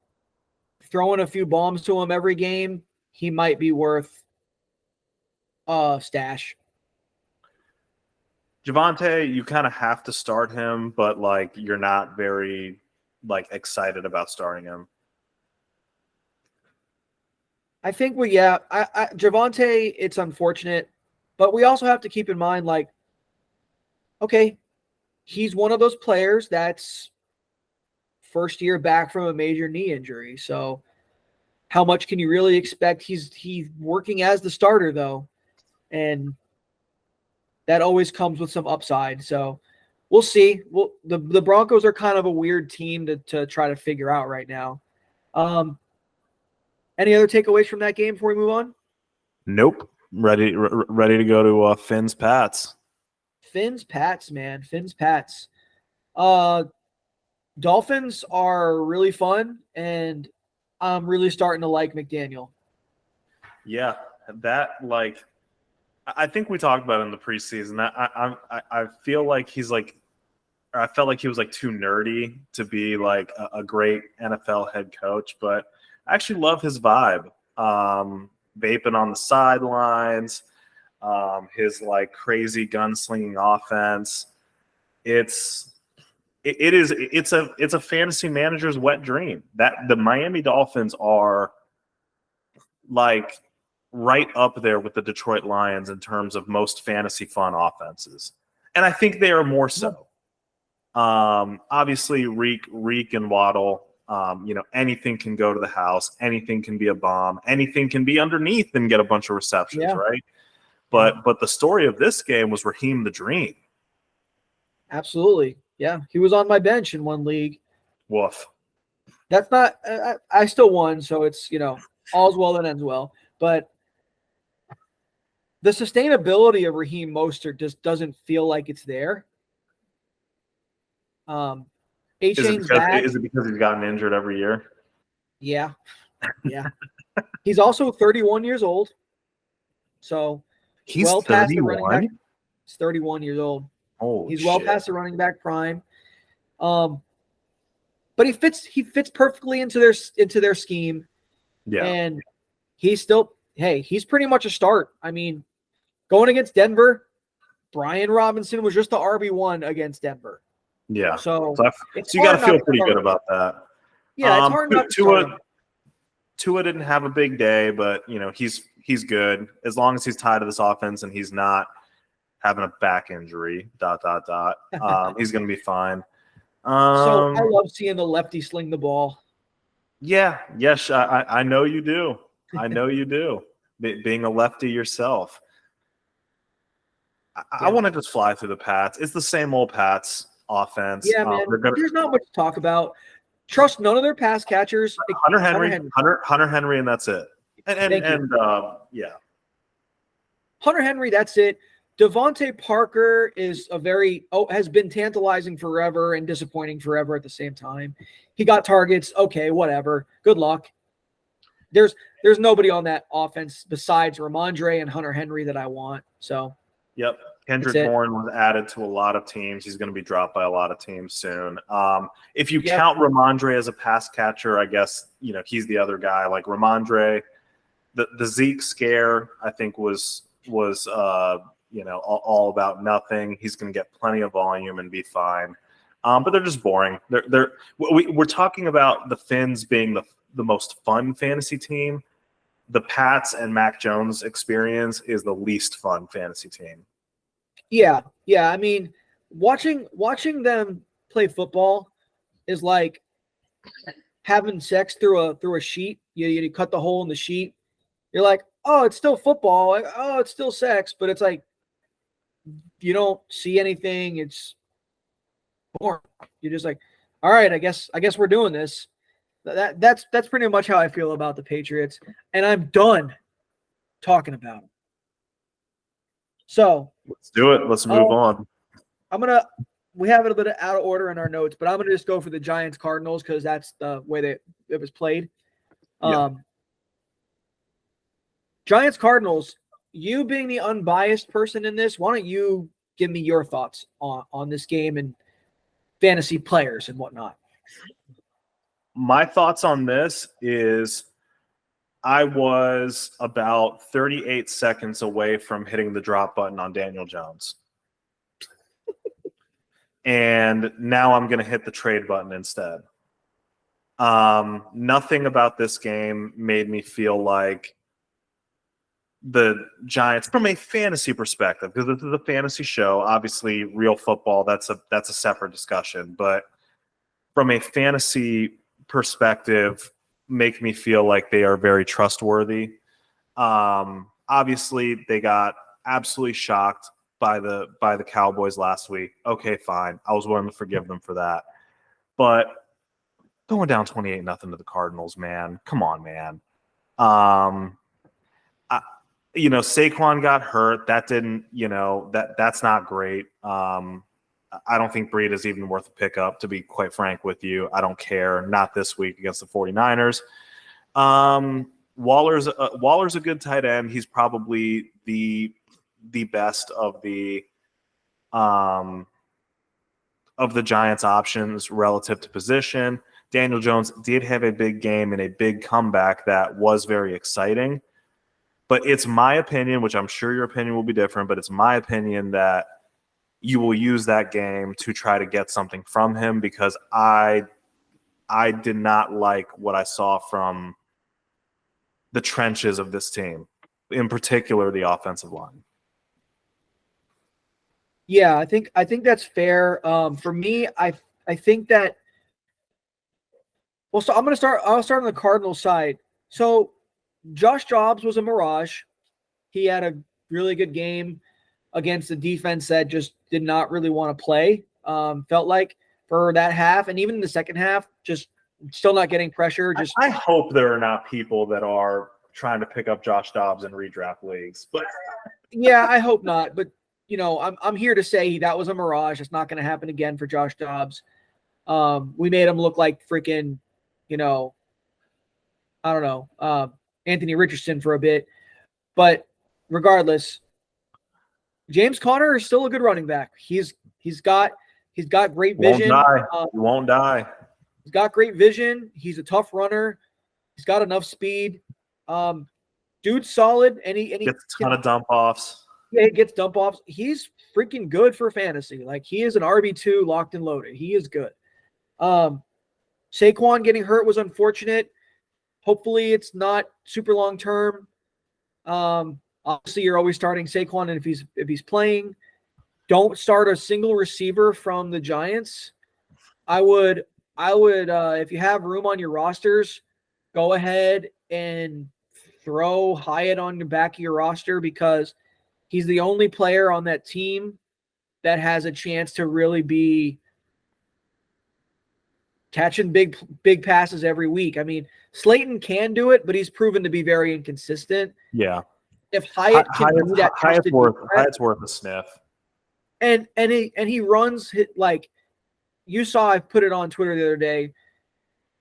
throwing a few bombs to him every game, he might be worth a stash. Javonte, you kind of have to start him, but you're not very excited about starting him. I think Javonte, it's unfortunate, but we also have to keep in mind, okay, he's one of those players that's first year back from a major knee injury. So how much can you really expect? He's working as the starter though. And that always comes with some upside. So we'll see. The Broncos are kind of a weird team to try to figure out right now. Any other takeaways from that game before we move on? Nope. Ready to go to Finn's Pats. Finn's Pats, man. Finn's Pats. Dolphins are really fun, and I'm really starting to like McDaniel. Yeah, that I think we talked about it in the preseason. I feel like I felt like he was too nerdy to be a great NFL head coach, but I actually love his vibe. Vaping on the sidelines, his crazy gunslinging offense. It's a fantasy manager's wet dream. That the Miami Dolphins are right up there with the Detroit Lions in terms of most fantasy fun offenses. And I think they are more so. Obviously Reek and Waddle, anything can go to the house, anything can be a bomb, anything can be underneath and get a bunch of receptions, right? But the story of this game was Raheem the Dream. Absolutely. Yeah, he was on my bench in one league. Woof. That's not I still won, so it's, all's well that ends well. But the sustainability of Raheem Mostert just doesn't feel like it's there. A-Chain's back. Is it because he's gotten injured every year? Yeah. Yeah. He's also 31 years old. So he's 31? Past the running back. He's 31 years old. Holy He's well past the running back prime. But he fits perfectly into their scheme. Yeah. And he's pretty much a start. I mean, going against Denver, Brian Robinson was just the RB1 against Denver. Yeah. So you got to feel pretty good about that. Yeah, it's hard not to Tua didn't have a big day, but he's good as long as he's tied to this offense and he's not having a back injury. ... He's going to be fine. So I love seeing the lefty sling the ball. Yeah. Yes, I know you do. I know you do. Being a lefty yourself. I want to just fly through the Pats. It's the same old Pats offense. Yeah, man. There's not much to talk about. Trust none of their pass catchers. Hunter Henry, and that's it. Yeah. Hunter Henry, that's it. Devontae Parker is has been tantalizing forever and disappointing forever at the same time. He got targets. Okay, whatever. Good luck. There's nobody on that offense besides Ramondre and Hunter Henry that I want. So, yep. Kendrick Bourne was added to a lot of teams. He's going to be dropped by a lot of teams soon. If you count Ramondre as a pass catcher, I guess, he's the other guy. Like Ramondre, the Zeke scare, I think was all about nothing. He's going to get plenty of volume and be fine. But they're just boring. We're talking about the Finns being the most fun fantasy team. The Pats and Mac Jones experience is the least fun fantasy team. Yeah. I mean, watching them play football is like having sex through a sheet. You cut the hole in the sheet. You're like, oh, it's still football. Like, oh, it's still sex, but it's like you don't see anything. It's boring. You're just like, all right, I guess we're doing this. That's pretty much how I feel about the Patriots, and I'm done talking about them. So let's do it. Let's move on. We have it a bit out of order in our notes, but I'm gonna just go for the Giants Cardinals because that's the way that it was played. Giants Cardinals. You being the unbiased person in this, why don't you give me your thoughts on this game and fantasy players and whatnot? My thoughts on this is I was about 38 seconds away from hitting the drop button on Daniel Jones. And now I'm going to hit the trade button instead. Nothing about this game made me feel like the Giants, from a fantasy perspective, because this is a fantasy show, obviously real football, that's a separate discussion. But from a fantasy perspective, make me feel like they are very trustworthy. Obviously, they got absolutely shocked by the Cowboys last week. Okay, fine. I was willing to forgive them for that. But going down 28-0 to the Cardinals, man. Come on, man. Saquon got hurt. That didn't, that's not great. I don't think Breed is even worth a pickup, to be quite frank with you. I don't care. Not this week against the 49ers. Waller's a good tight end. He's probably the best of the Giants options relative to position. Daniel Jones did have a big game and a big comeback that was very exciting. But it's my opinion, which I'm sure your opinion will be different, but it's my opinion that you will use that game to try to get something from him, because I did not like what I saw from the trenches of this team, in particular the offensive line. Yeah, I think that's fair. For me, I think that. Well, so I'll start on the Cardinals side. So Josh Jacobs was a mirage. He had a really good game against the defense that just did not really want to play. Felt like for that half, and even in the second half, just still not getting pressure. I hope there are not people that are trying to pick up Josh Dobbs in redraft leagues. But yeah, I hope not. But I'm here to say that was a mirage. It's not going to happen again for Josh Dobbs. We made him look like freaking, I don't know, Anthony Richardson for a bit. But regardless, James Conner is still a good running back. He's got great vision. He won't die. He's got great vision. He's a tough runner. He's got enough speed. Dude's solid. And he gets a ton of dump offs. Yeah, he gets dump offs. He's freaking good for fantasy. Like, he is an RB2 locked and loaded. He is good. Saquon getting hurt was unfortunate. Hopefully it's not super long term. Obviously, you're always starting Saquon, and if he's playing, don't start a single receiver from the Giants. I would if you have room on your rosters, go ahead and throw Hyatt on the back of your roster, because he's the only player on that team that has a chance to really be catching big passes every week. I mean, Slayton can do it, but he's proven to be very inconsistent. Yeah. If Hyatt can be that Hyatt's worth a sniff. And he runs like you saw, I put it on Twitter the other day.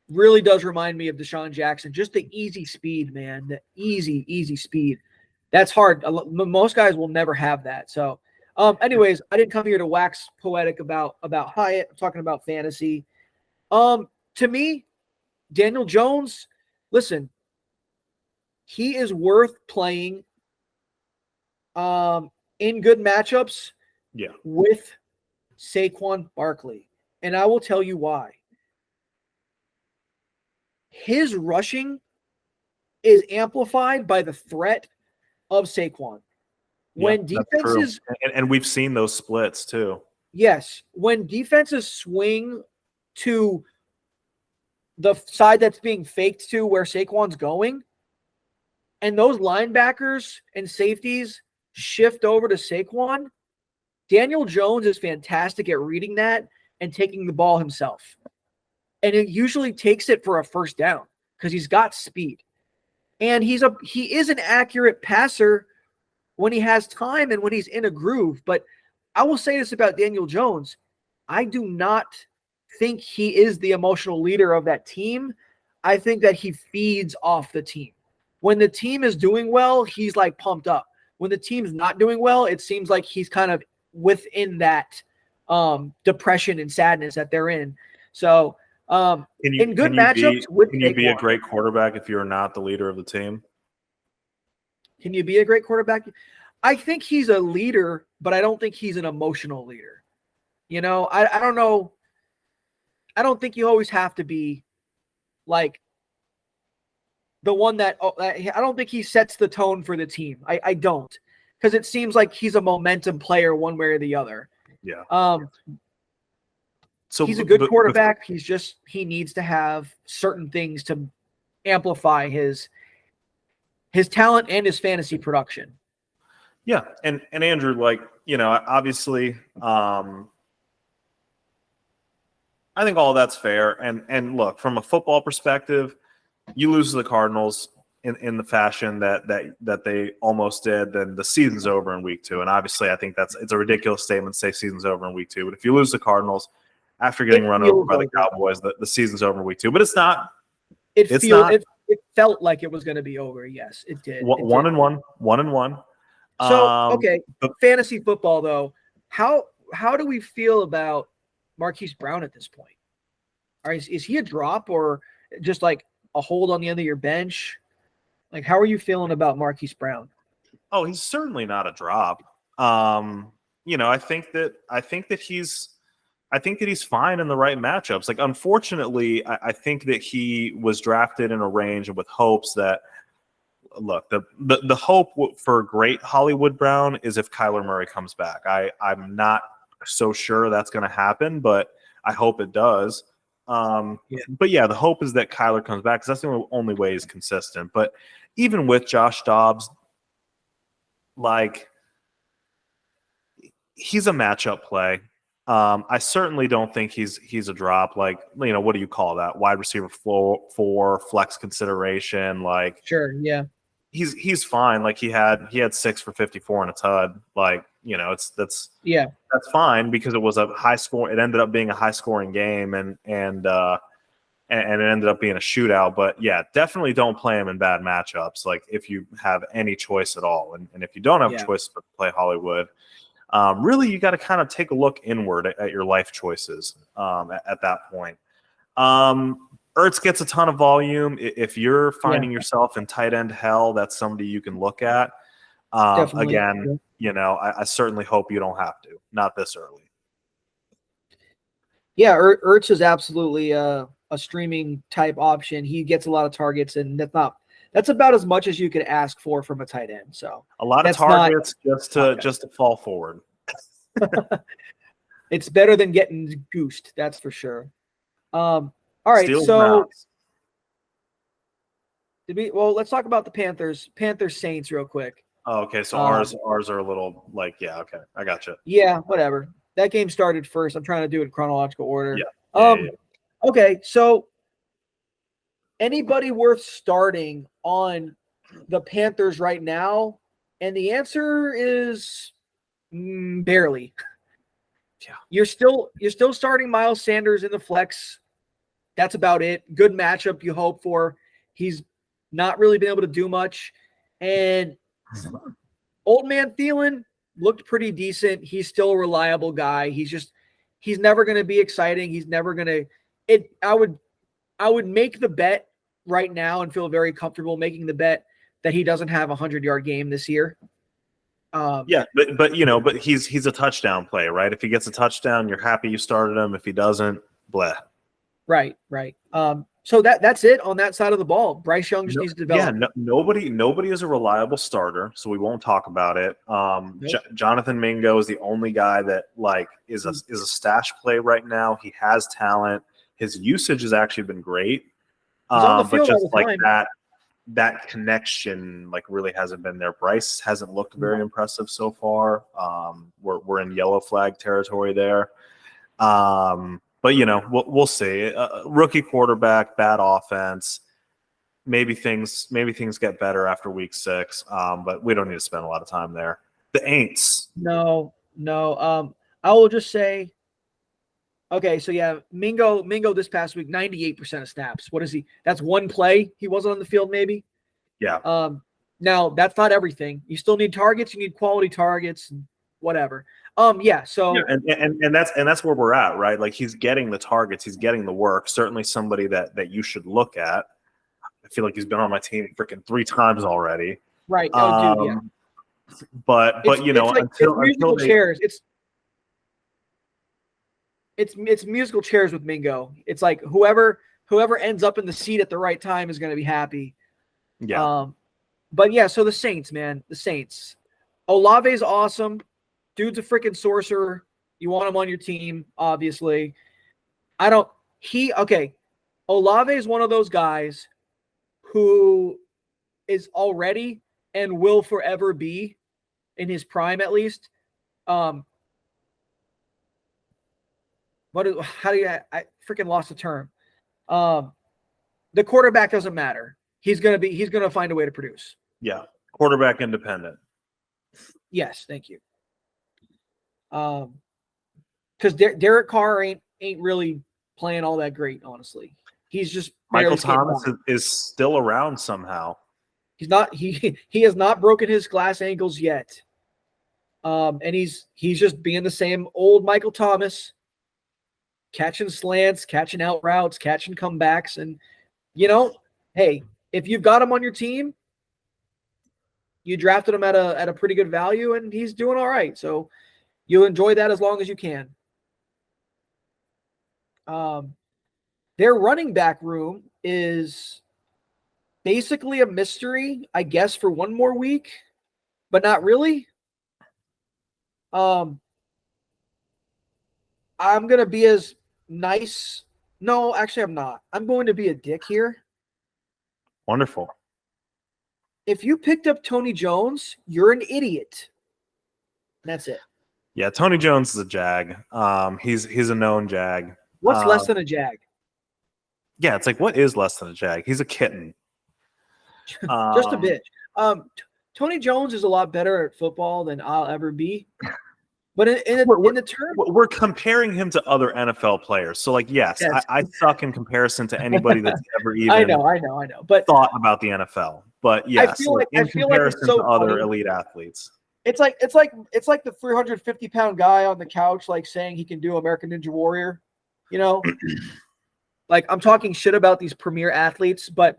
Really does remind me of Deshaun Jackson. Just the easy speed, man. The easy speed. That's hard. Most guys will never have that. So, anyways, I didn't come here to wax poetic about Hyatt. I'm talking about fantasy. To me, Daniel Jones, listen, he is worth playing in good matchups with Saquon Barkley. And I will tell you why. His rushing is amplified by the threat of Saquon. When defenses and we've seen those splits too. Yes, when defenses swing to the side that's being faked to where Saquon's going, and those linebackers and safeties shift over to Saquon, Daniel Jones is fantastic at reading that and taking the ball himself. And it usually takes it for a first down because he's got speed. And he is an accurate passer when he has time and when he's in a groove. But I will say this about Daniel Jones. I do not think he is the emotional leader of that team. I think that he feeds off the team. When the team is doing well, he's like pumped up. When the team's not doing well, it seems like he's kind of within that depression and sadness that they're in. So in good matchups, can you be a great quarterback if you're not the leader of the team? Can you be a great quarterback? I think he's a leader, but I don't think he's an emotional leader. You know, I don't know. I don't think you always have to be like the one that I don't think he sets the tone for the team. I don't, because it seems like he's a momentum player one way or the other. Yeah. So he's a good quarterback. He needs to have certain things to amplify his talent and his fantasy production. Yeah. And Andrew, like, you know, obviously, I think all that's fair. And look, from a football perspective, you lose to the Cardinals in the fashion that they almost did, then the season's over in week 2. And obviously I think it's a ridiculous statement to say season's over in week 2. But if you lose the Cardinals after getting run over by the Cowboys, the season's over in week 2. But it's not. It felt like it was going to be over. Yes, it did. 1-1. So, okay, fantasy football though. How do we feel about Marquise Brown at this point? Is he a drop or just like a hold on the end of your bench? Like, how are you feeling about Marquise Brown? Oh, he's certainly not a drop. You know, I think that he's fine in the right matchups. Like, unfortunately, I think that he was drafted in a range with hopes that, look, the hope for great Hollywood Brown is if Kyler Murray comes back. I'm not so sure that's going to happen, but I hope it does. But yeah, the hope is that Kyler comes back because that's the only way he's consistent. But even with Josh Dobbs, like, he's a matchup play. I certainly don't think he's a drop. Like, you know, what do you call that? Wide receiver for flex consideration. Like, sure, yeah, he's fine. Like, he had 6 for 54 in a tud. Like, you know, that's fine because it was a high score. It ended up being a high scoring game, and it ended up being a shootout. But yeah, definitely don't play him in bad matchups. Like, if you have any choice at all, and if you don't have a choice but play Hollywood. Really, you got to kind of take a look inward at your life choices at that point. Ertz gets a ton of volume. If you're finding yourself in tight end hell, that's somebody you can look at. Again, you know, I certainly hope you don't have to. Not this early. Yeah, Ertz is absolutely a streaming type option. He gets a lot of targets, and that's about as much as you could ask for from a tight end. So a lot of targets just to fall forward. It's better than getting goosed, that's for sure. All right, so let's talk about the Panthers Saints real quick. Oh, okay. So ours are a little like, yeah, okay, I gotcha. Yeah, whatever. That game started first. I'm trying to do it in chronological order. Yeah. Okay, so anybody worth starting on the Panthers right now? And the answer is barely. Yeah. You're still starting Miles Sanders in the flex. That's about it. Good matchup you hope for. He's not really been able to do much. And old man Thielen looked pretty decent. He's still a reliable guy. He's never going to be exciting. He's never going to I would make the bet right now and feel very comfortable making the bet that he doesn't have a 100-yard game this year. Yeah, but he's a touchdown play, right? If he gets a touchdown, you're happy you started him. If he doesn't, bleh. Right. So that's it on that side of the ball. Bryce Young just needs to develop. Yeah, nobody is a reliable starter, so we won't talk about it. Jonathan Mingo is the only guy that is a stash play right now. He has talent. His usage has actually been great. He's on the field but just all the time. that connection really hasn't been there. Bryce hasn't looked very impressive so far. We're in yellow flag territory there. But we'll see. Rookie quarterback, bad offense. Maybe things get better after week 6. But we don't need to spend a lot of time there. The Aints. No. I will just say. Okay, so yeah, Mingo this past week, 98% of snaps. What is he? That's one play. He wasn't on the field, maybe. Yeah. Now that's not everything. You still need targets. You need quality targets, and whatever. Yeah. So and that's where we're at, right? Like he's getting the targets, he's getting the work. Certainly somebody that you should look at. I feel like he's been on my team freaking 3 times already. Right. Oh, dude. Yeah. But it's musical chairs. It's musical chairs with Mingo. It's like whoever ends up in the seat at the right time is going to be happy. Yeah. But yeah, so the Saints, man, the Saints. Olave's awesome. Dude's a freaking sorcerer. You want him on your team, obviously. Olave is one of those guys who is already and will forever be in his prime, at least. I freaking lost the term. The quarterback doesn't matter. He's gonna find a way to produce. Yeah. Quarterback independent. Yes, thank you. Because Derek Carr ain't really playing all that great, honestly. He's just Michael Thomas is still around somehow. He's not. He has not broken his glass ankles yet. And he's just being the same old Michael Thomas, catching slants, catching out routes, catching comebacks, and hey, if you've got him on your team, you drafted him at a pretty good value, and he's doing all right. So you'll enjoy that as long as you can. Their running back room is basically a mystery, I guess, for one more week, but not really. I'm going to be as nice. No, actually, I'm not. I'm going to be a dick here. Wonderful. If you picked up Tony Jones, you're an idiot. That's it. Yeah, Tony Jones is a jag. He's a known jag. What's less than a jag? Yeah, it's like, what is less than a jag? He's a kitten. Just a bitch. Tony Jones is a lot better at football than I'll ever be. But in the term, we're comparing him to other NFL players. So, yes. I suck in comparison to anybody that's ever even I know. But thought about the NFL. But yes, in comparison to other elite athletes. It's like the 350-pound guy on the couch, saying he can do American Ninja Warrior, I'm talking shit about these premier athletes, but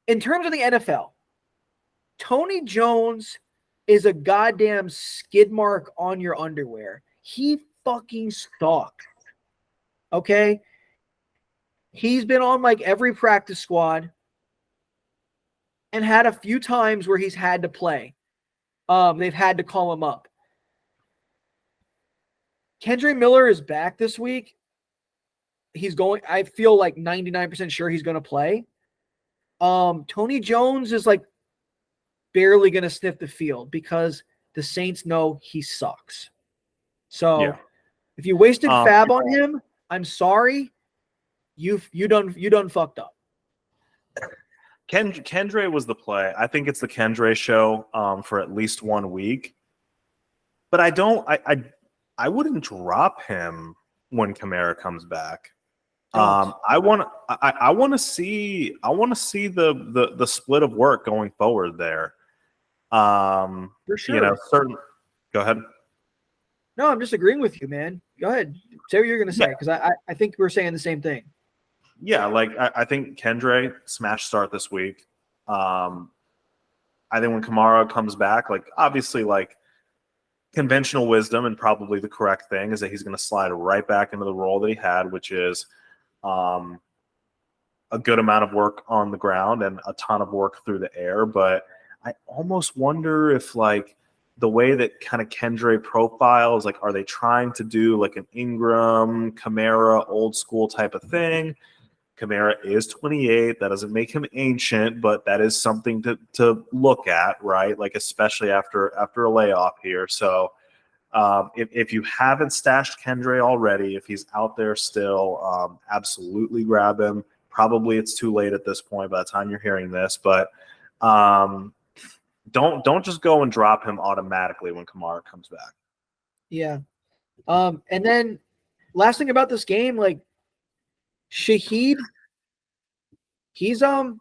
in terms of the NFL, Tony Jones is a goddamn skid mark on your underwear. He fucking sucks. Okay? He's been on every practice squad and had a few times where he's had to play. They've had to call him up. Kendre Miller is back this week. I feel 99% sure he's going to play. Tony Jones is barely going to sniff the field because the Saints know he sucks. So if you wasted fab on him, I'm sorry. you done fucked up. Kendre was the play. I think it's the Kendre show for at least 1 week. But I wouldn't drop him when Kamara comes back. I want to see the split of work going forward there. For sure. Go ahead. No, I'm just agreeing with you, man. Go ahead. Say what you're going to say, because I think we're saying the same thing. Yeah, like I think Kendre smash start this week. I think when Kamara comes back, like obviously like conventional wisdom and probably the correct thing is that he's going to slide right back into the role that he had, which is a good amount of work on the ground and a ton of work through the air. But I almost wonder if like the way that kind of Kendre profiles, like, are they trying to do like an Ingram, Kamara, old school type of thing? Kamara is 28. That doesn't make him ancient, but that is something to look at, right? Like, especially after a layoff here. So if you haven't stashed Kendre already, if he's out there still, absolutely grab him. Probably it's too late at this point by the time you're hearing this, but don't just go and drop him automatically when Kamara comes back. Yeah. And then last thing about this game, like Shaheed, he's they're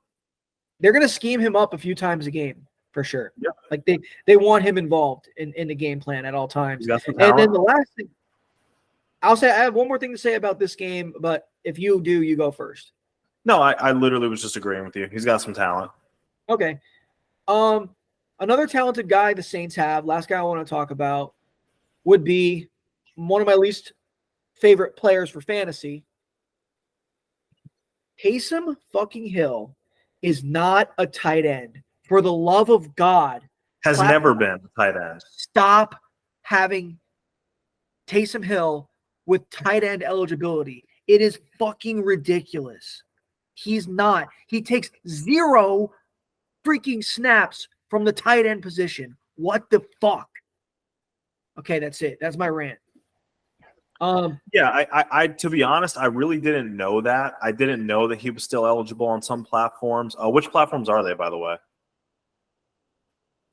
gonna scheme him up a few times a game for sure. Yeah. Like they want him involved in the game plan at all times. And then the last thing I'll say, I have one more thing to say about this game, but if you do, you go first. No, I literally was just agreeing with you. He's got some talent. Okay. Another talented guy the Saints have, last guy I want to talk about, would be one of my least favorite players for fantasy. Taysom fucking Hill is not a tight end. For the love of God. Has never been a tight end. Stop having Taysom Hill with tight end eligibility. It is fucking ridiculous. He's not. He takes 0 freaking snaps from the tight end position. What the fuck? Okay, that's it. That's my rant. Yeah, I to be honest, I really didn't know that. I didn't know that he was still eligible on some platforms. Which platforms are they, by the way?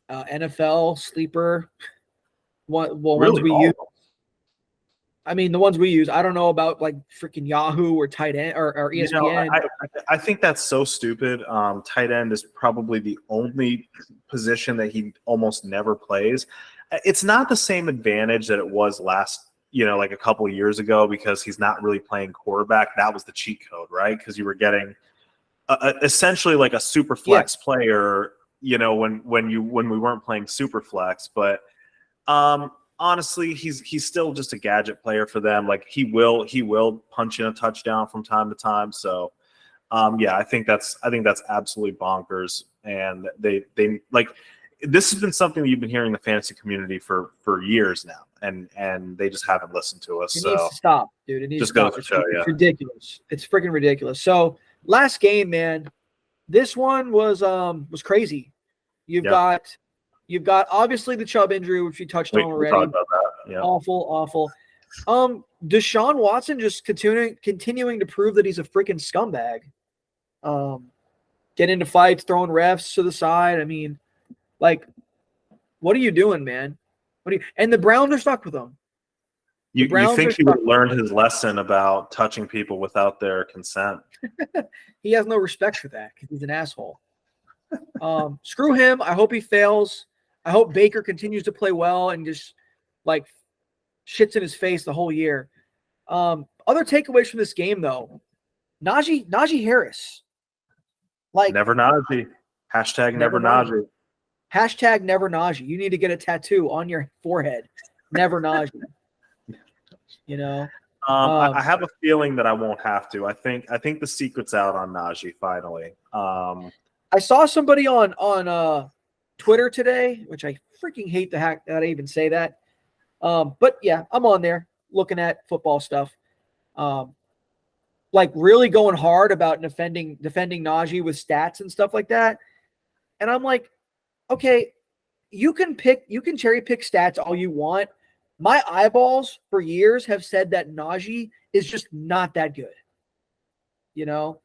NFL, Sleeper, really? ones we use. I mean, the ones we use. I don't know about like freaking Yahoo or tight end or ESPN. I think that's so stupid. Tight end is probably the only position that he almost never plays. It's not the same advantage that it was last, like a couple of years ago, because he's not really playing quarterback. That was the cheat code, right? Because you were getting essentially like a super flex player, when we weren't playing super flex. But honestly, he's still just a gadget player for them. Like he will punch in a touchdown from time to time. So I think that's absolutely bonkers. And they like, this has been something that you've been hearing in the fantasy community for years now, and they just haven't listened to us. It needs to stop, dude. It needs just to stop. It's ridiculous. It's freaking ridiculous. So last game, man, this one was crazy. You've got obviously the Chubb injury, which we touched on already. Talked about that. Yeah. Awful. Deshaun Watson just continuing to prove that he's a freaking scumbag. Get into fights, throwing refs to the side. I mean, like, what are you doing, man? And the Browns are stuck with him. You think he would have learned his lesson about touching people without their consent? He has no respect for that because he's an asshole. Screw him. I hope he fails. I hope Baker continues to play well and just like shits in his face the whole year. Other takeaways from this game, though, Najee Harris. Like, never Najee. Hashtag never Najee. Hashtag never Najee. You need to get a tattoo on your forehead. Never Najee. I have a feeling that I won't have to. I think the secret's out on Najee finally. I saw somebody on Twitter today, which I freaking hate that I even say that. But yeah, I'm on there looking at football stuff. Like really going hard about defending Najee with stats and stuff like that. And I'm like, okay, you can cherry pick stats all you want. My eyeballs for years have said that Najee is just not that good. You know,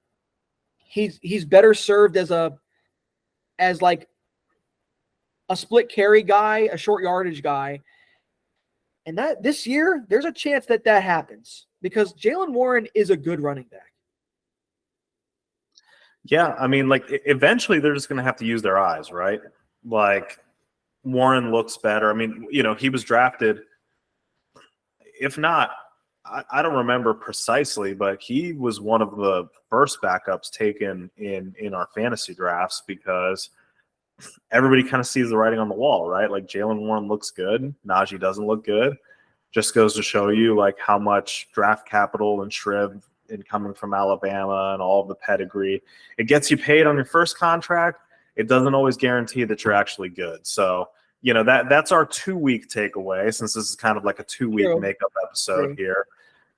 he's better served as like a split carry guy, a short yardage guy. And that this year, there's a chance that happens because Jaylen Warren is a good running back. Yeah, I mean, like eventually they're just going to have to use their eyes, right? Like Warren looks better. I mean, he was drafted. If not, I don't remember precisely, but he was one of the first backups taken in our fantasy drafts because everybody kind of sees the writing on the wall, right? Like Jaylen Warren looks good, Najee doesn't look good. Just goes to show you like how much draft capital and Shriv in coming from Alabama and all of the pedigree. It gets you paid on your first contract. It doesn't always guarantee that you're actually good. So, that's our 2-week takeaway, since this is kind of like a 2-week makeup episode here.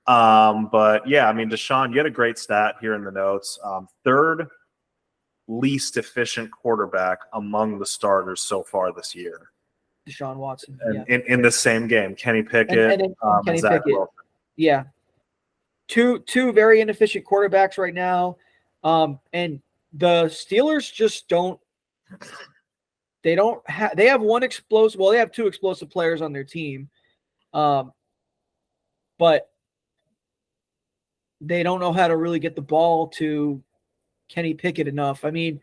But yeah, I mean, Deshaun, you had a great stat here in the notes. Third least efficient quarterback among the starters so far this year. Deshaun Watson. In the same game, Kenny Pickett, and Kenny Zach Pickett. Wilson. Yeah. Two very inefficient quarterbacks right now. And the Steelers just don't – they have one explosive – well, they have two explosive players on their team. But they don't know how to really get the ball to Kenny Pickett enough. I mean,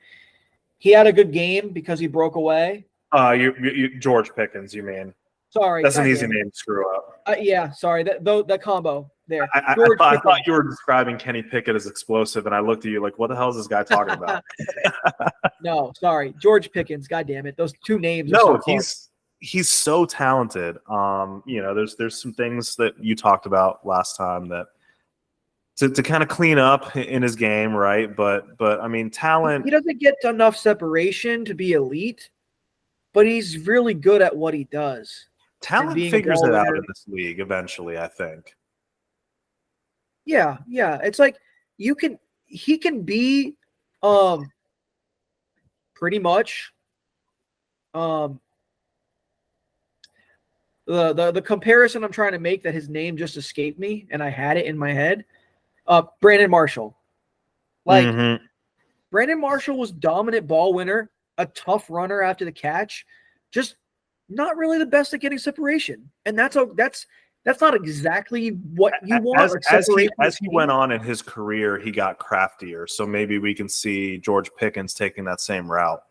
he had a good game because he broke away. You George Pickens, you mean? Sorry. That's an easy name to screw up. Yeah, sorry. That combo there. I thought you were describing Kenny Pickett as explosive, and I looked at you like, what the hell is this guy talking about? No, sorry. George Pickens. God damn it. Those two names are so close. He's so talented. There's some things that you talked about last time that to kind of clean up in his game, right? But I mean, talent. He doesn't get enough separation to be elite, but he's really good at what he does. Talent figures it out in this league eventually, I think. Yeah. It's like he can be pretty much the comparison I'm trying to make, that his name just escaped me and I had it in my head. Brandon Marshall. Brandon Marshall was dominant ball winner, a tough runner after the catch, just not really the best at getting separation. And that's not exactly what you want. As he went on in his career, he got craftier. So maybe we can see George Pickens taking that same route.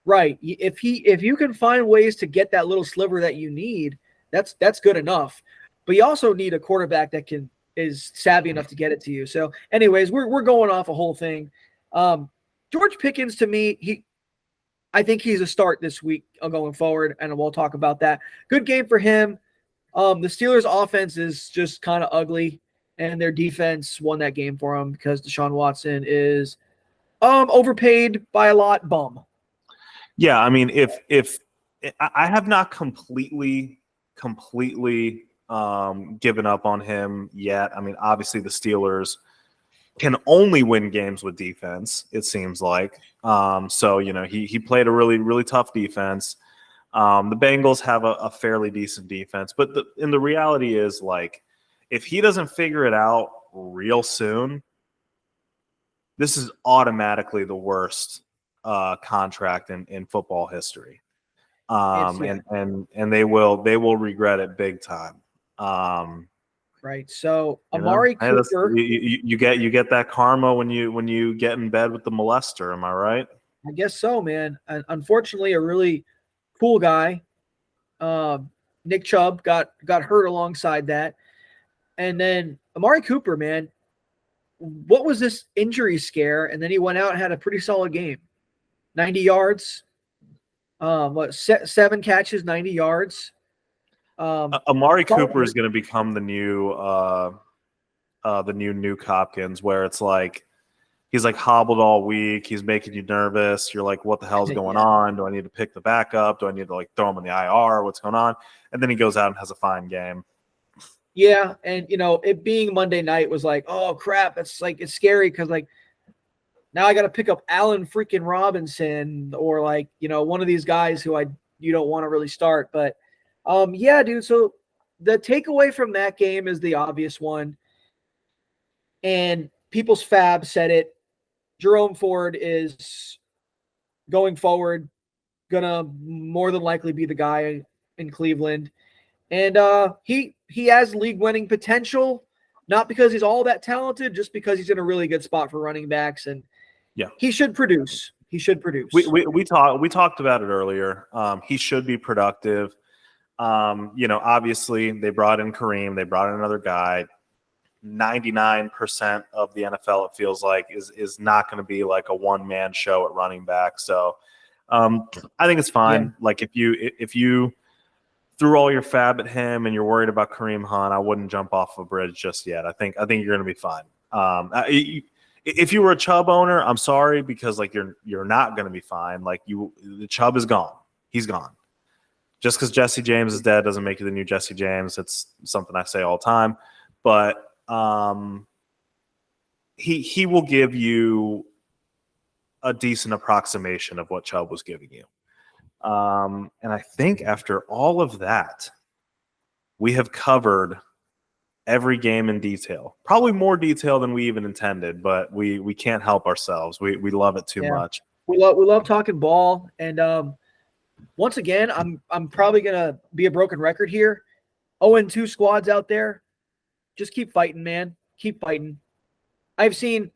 Right. If you can find ways to get that little sliver that you need, that's good enough. But you also need a quarterback that is savvy enough to get it to you. So anyways, we're going off a whole thing. George Pickens, to me, I think he's a start this week going forward, and we'll talk about that. Good game for him. The Steelers' offense is just kind of ugly, and their defense won that game for them because Deshaun Watson is overpaid by a lot. Bum. Yeah, I mean, if I have not completely given up on him yet. I mean, obviously the Steelers can only win games with defense, it seems like. So, he played a really, really tough defense. The Bengals have a fairly decent defense. But the reality is, like, if he doesn't figure it out real soon, this is automatically the worst contract in football history. And they will regret it big time. Right. So Amari Cooper, you get that karma when you get in bed with the molester. Am I right? I guess so, man. And unfortunately, a really cool guy, Nick Chubb, got hurt alongside that. And then Amari Cooper, man, what was this injury scare? And then he went out and had a pretty solid game. 90 yards. 7 catches, 90 yards. Amari Cooper is going to become the new Nuke Hopkins, where it's like he's like hobbled all week. He's making you nervous. You're like, what the hell's going on? Do I need to pick the backup? Do I need to like throw him in the IR? What's going on? And then he goes out and has a fine game. Yeah, and it being Monday night was like, oh crap, it's scary because like now I got to pick up Allen freaking Robinson or like one of these guys who you don't want to really start. But yeah, dude. So the takeaway from that game is the obvious one, and People's Fab said it. Jerome Ford is going forward gonna more than likely be the guy in Cleveland, and he has league winning potential. Not because he's all that talented, just because he's in a really good spot for running backs, and he should produce. He should produce. We talked about it earlier. He should be productive. Obviously they brought in Kareem, they brought in another guy. 99% of the NFL, it feels like, is not going to be like a one-man show at running back. So I think it's fine. Yeah. Like if you threw all your fab at him and you're worried about Kareem Hunt, I wouldn't jump off a bridge just yet. I think you're going to be fine. If you were a Chubb owner, I'm sorry, because like you're not going to be fine. Like the Chubb is gone. He's gone. Just because Jesse James is dead doesn't make you the new Jesse James. It's something I say all the time. But he will give you a decent approximation of what Chubb was giving you. And I think after all of that, we have covered every game in detail. Probably more detail than we even intended, but we can't help ourselves. We love it too much. We love talking ball. And once again, I'm probably gonna be a broken record here. 0-2 squads out there. Just keep fighting, man. Keep fighting. I've seen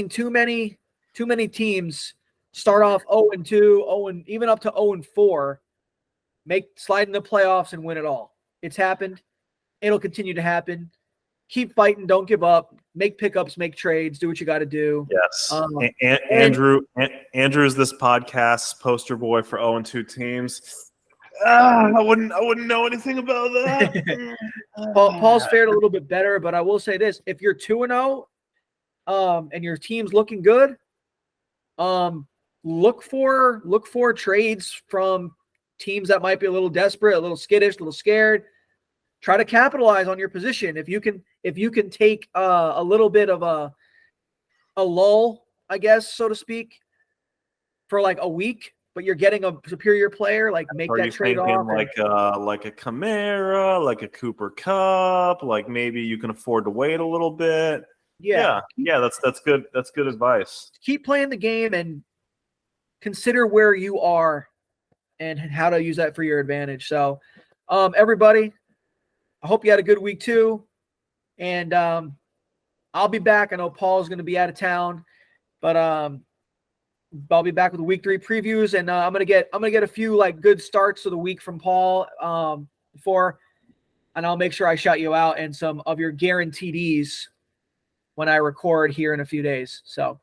too many teams start off 0-2, and even up to 0-4, slide in the playoffs and win it all. It's happened. It'll continue to happen. Keep fighting. Don't give up. Make pickups. Make trades. Do what you got to do. Yes. Andrew is this podcast's poster boy for 0-2 teams. I wouldn't know anything about that. Paul's fared a little bit better, but I will say this: if you're 2-0, and your team's looking good, look for trades from teams that might be a little desperate, a little skittish, a little scared. Try to capitalize on your position. If you can take a little bit of a lull, I guess, so to speak, for like a week, but you're getting a superior player, like make that trade off. Like a Kamara, like a Cooper Kupp, like maybe you can afford to wait a little bit. Yeah. That's good. That's good advice. Keep playing the game and consider where you are and how to use that for your advantage. So, everybody, I hope you had a good week too. And I'll be back. I know Paul's going to be out of town, but I'll be back with the week 3 previews, and I'm gonna get a few like good starts of the week from Paul before, and I'll make sure I shout you out and some of your guarantees when I record here in a few days. So,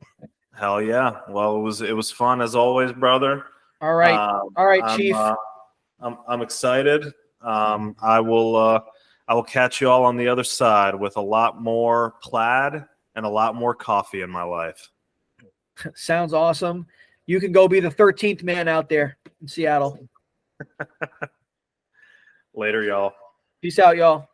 hell yeah! Well, it was fun as always, brother. All right, Chief. I'm excited. I will catch you all on the other side with a lot more plaid and a lot more coffee in my life. Sounds awesome. You can go be the 13th man out there in Seattle. Later, y'all. Peace out, y'all.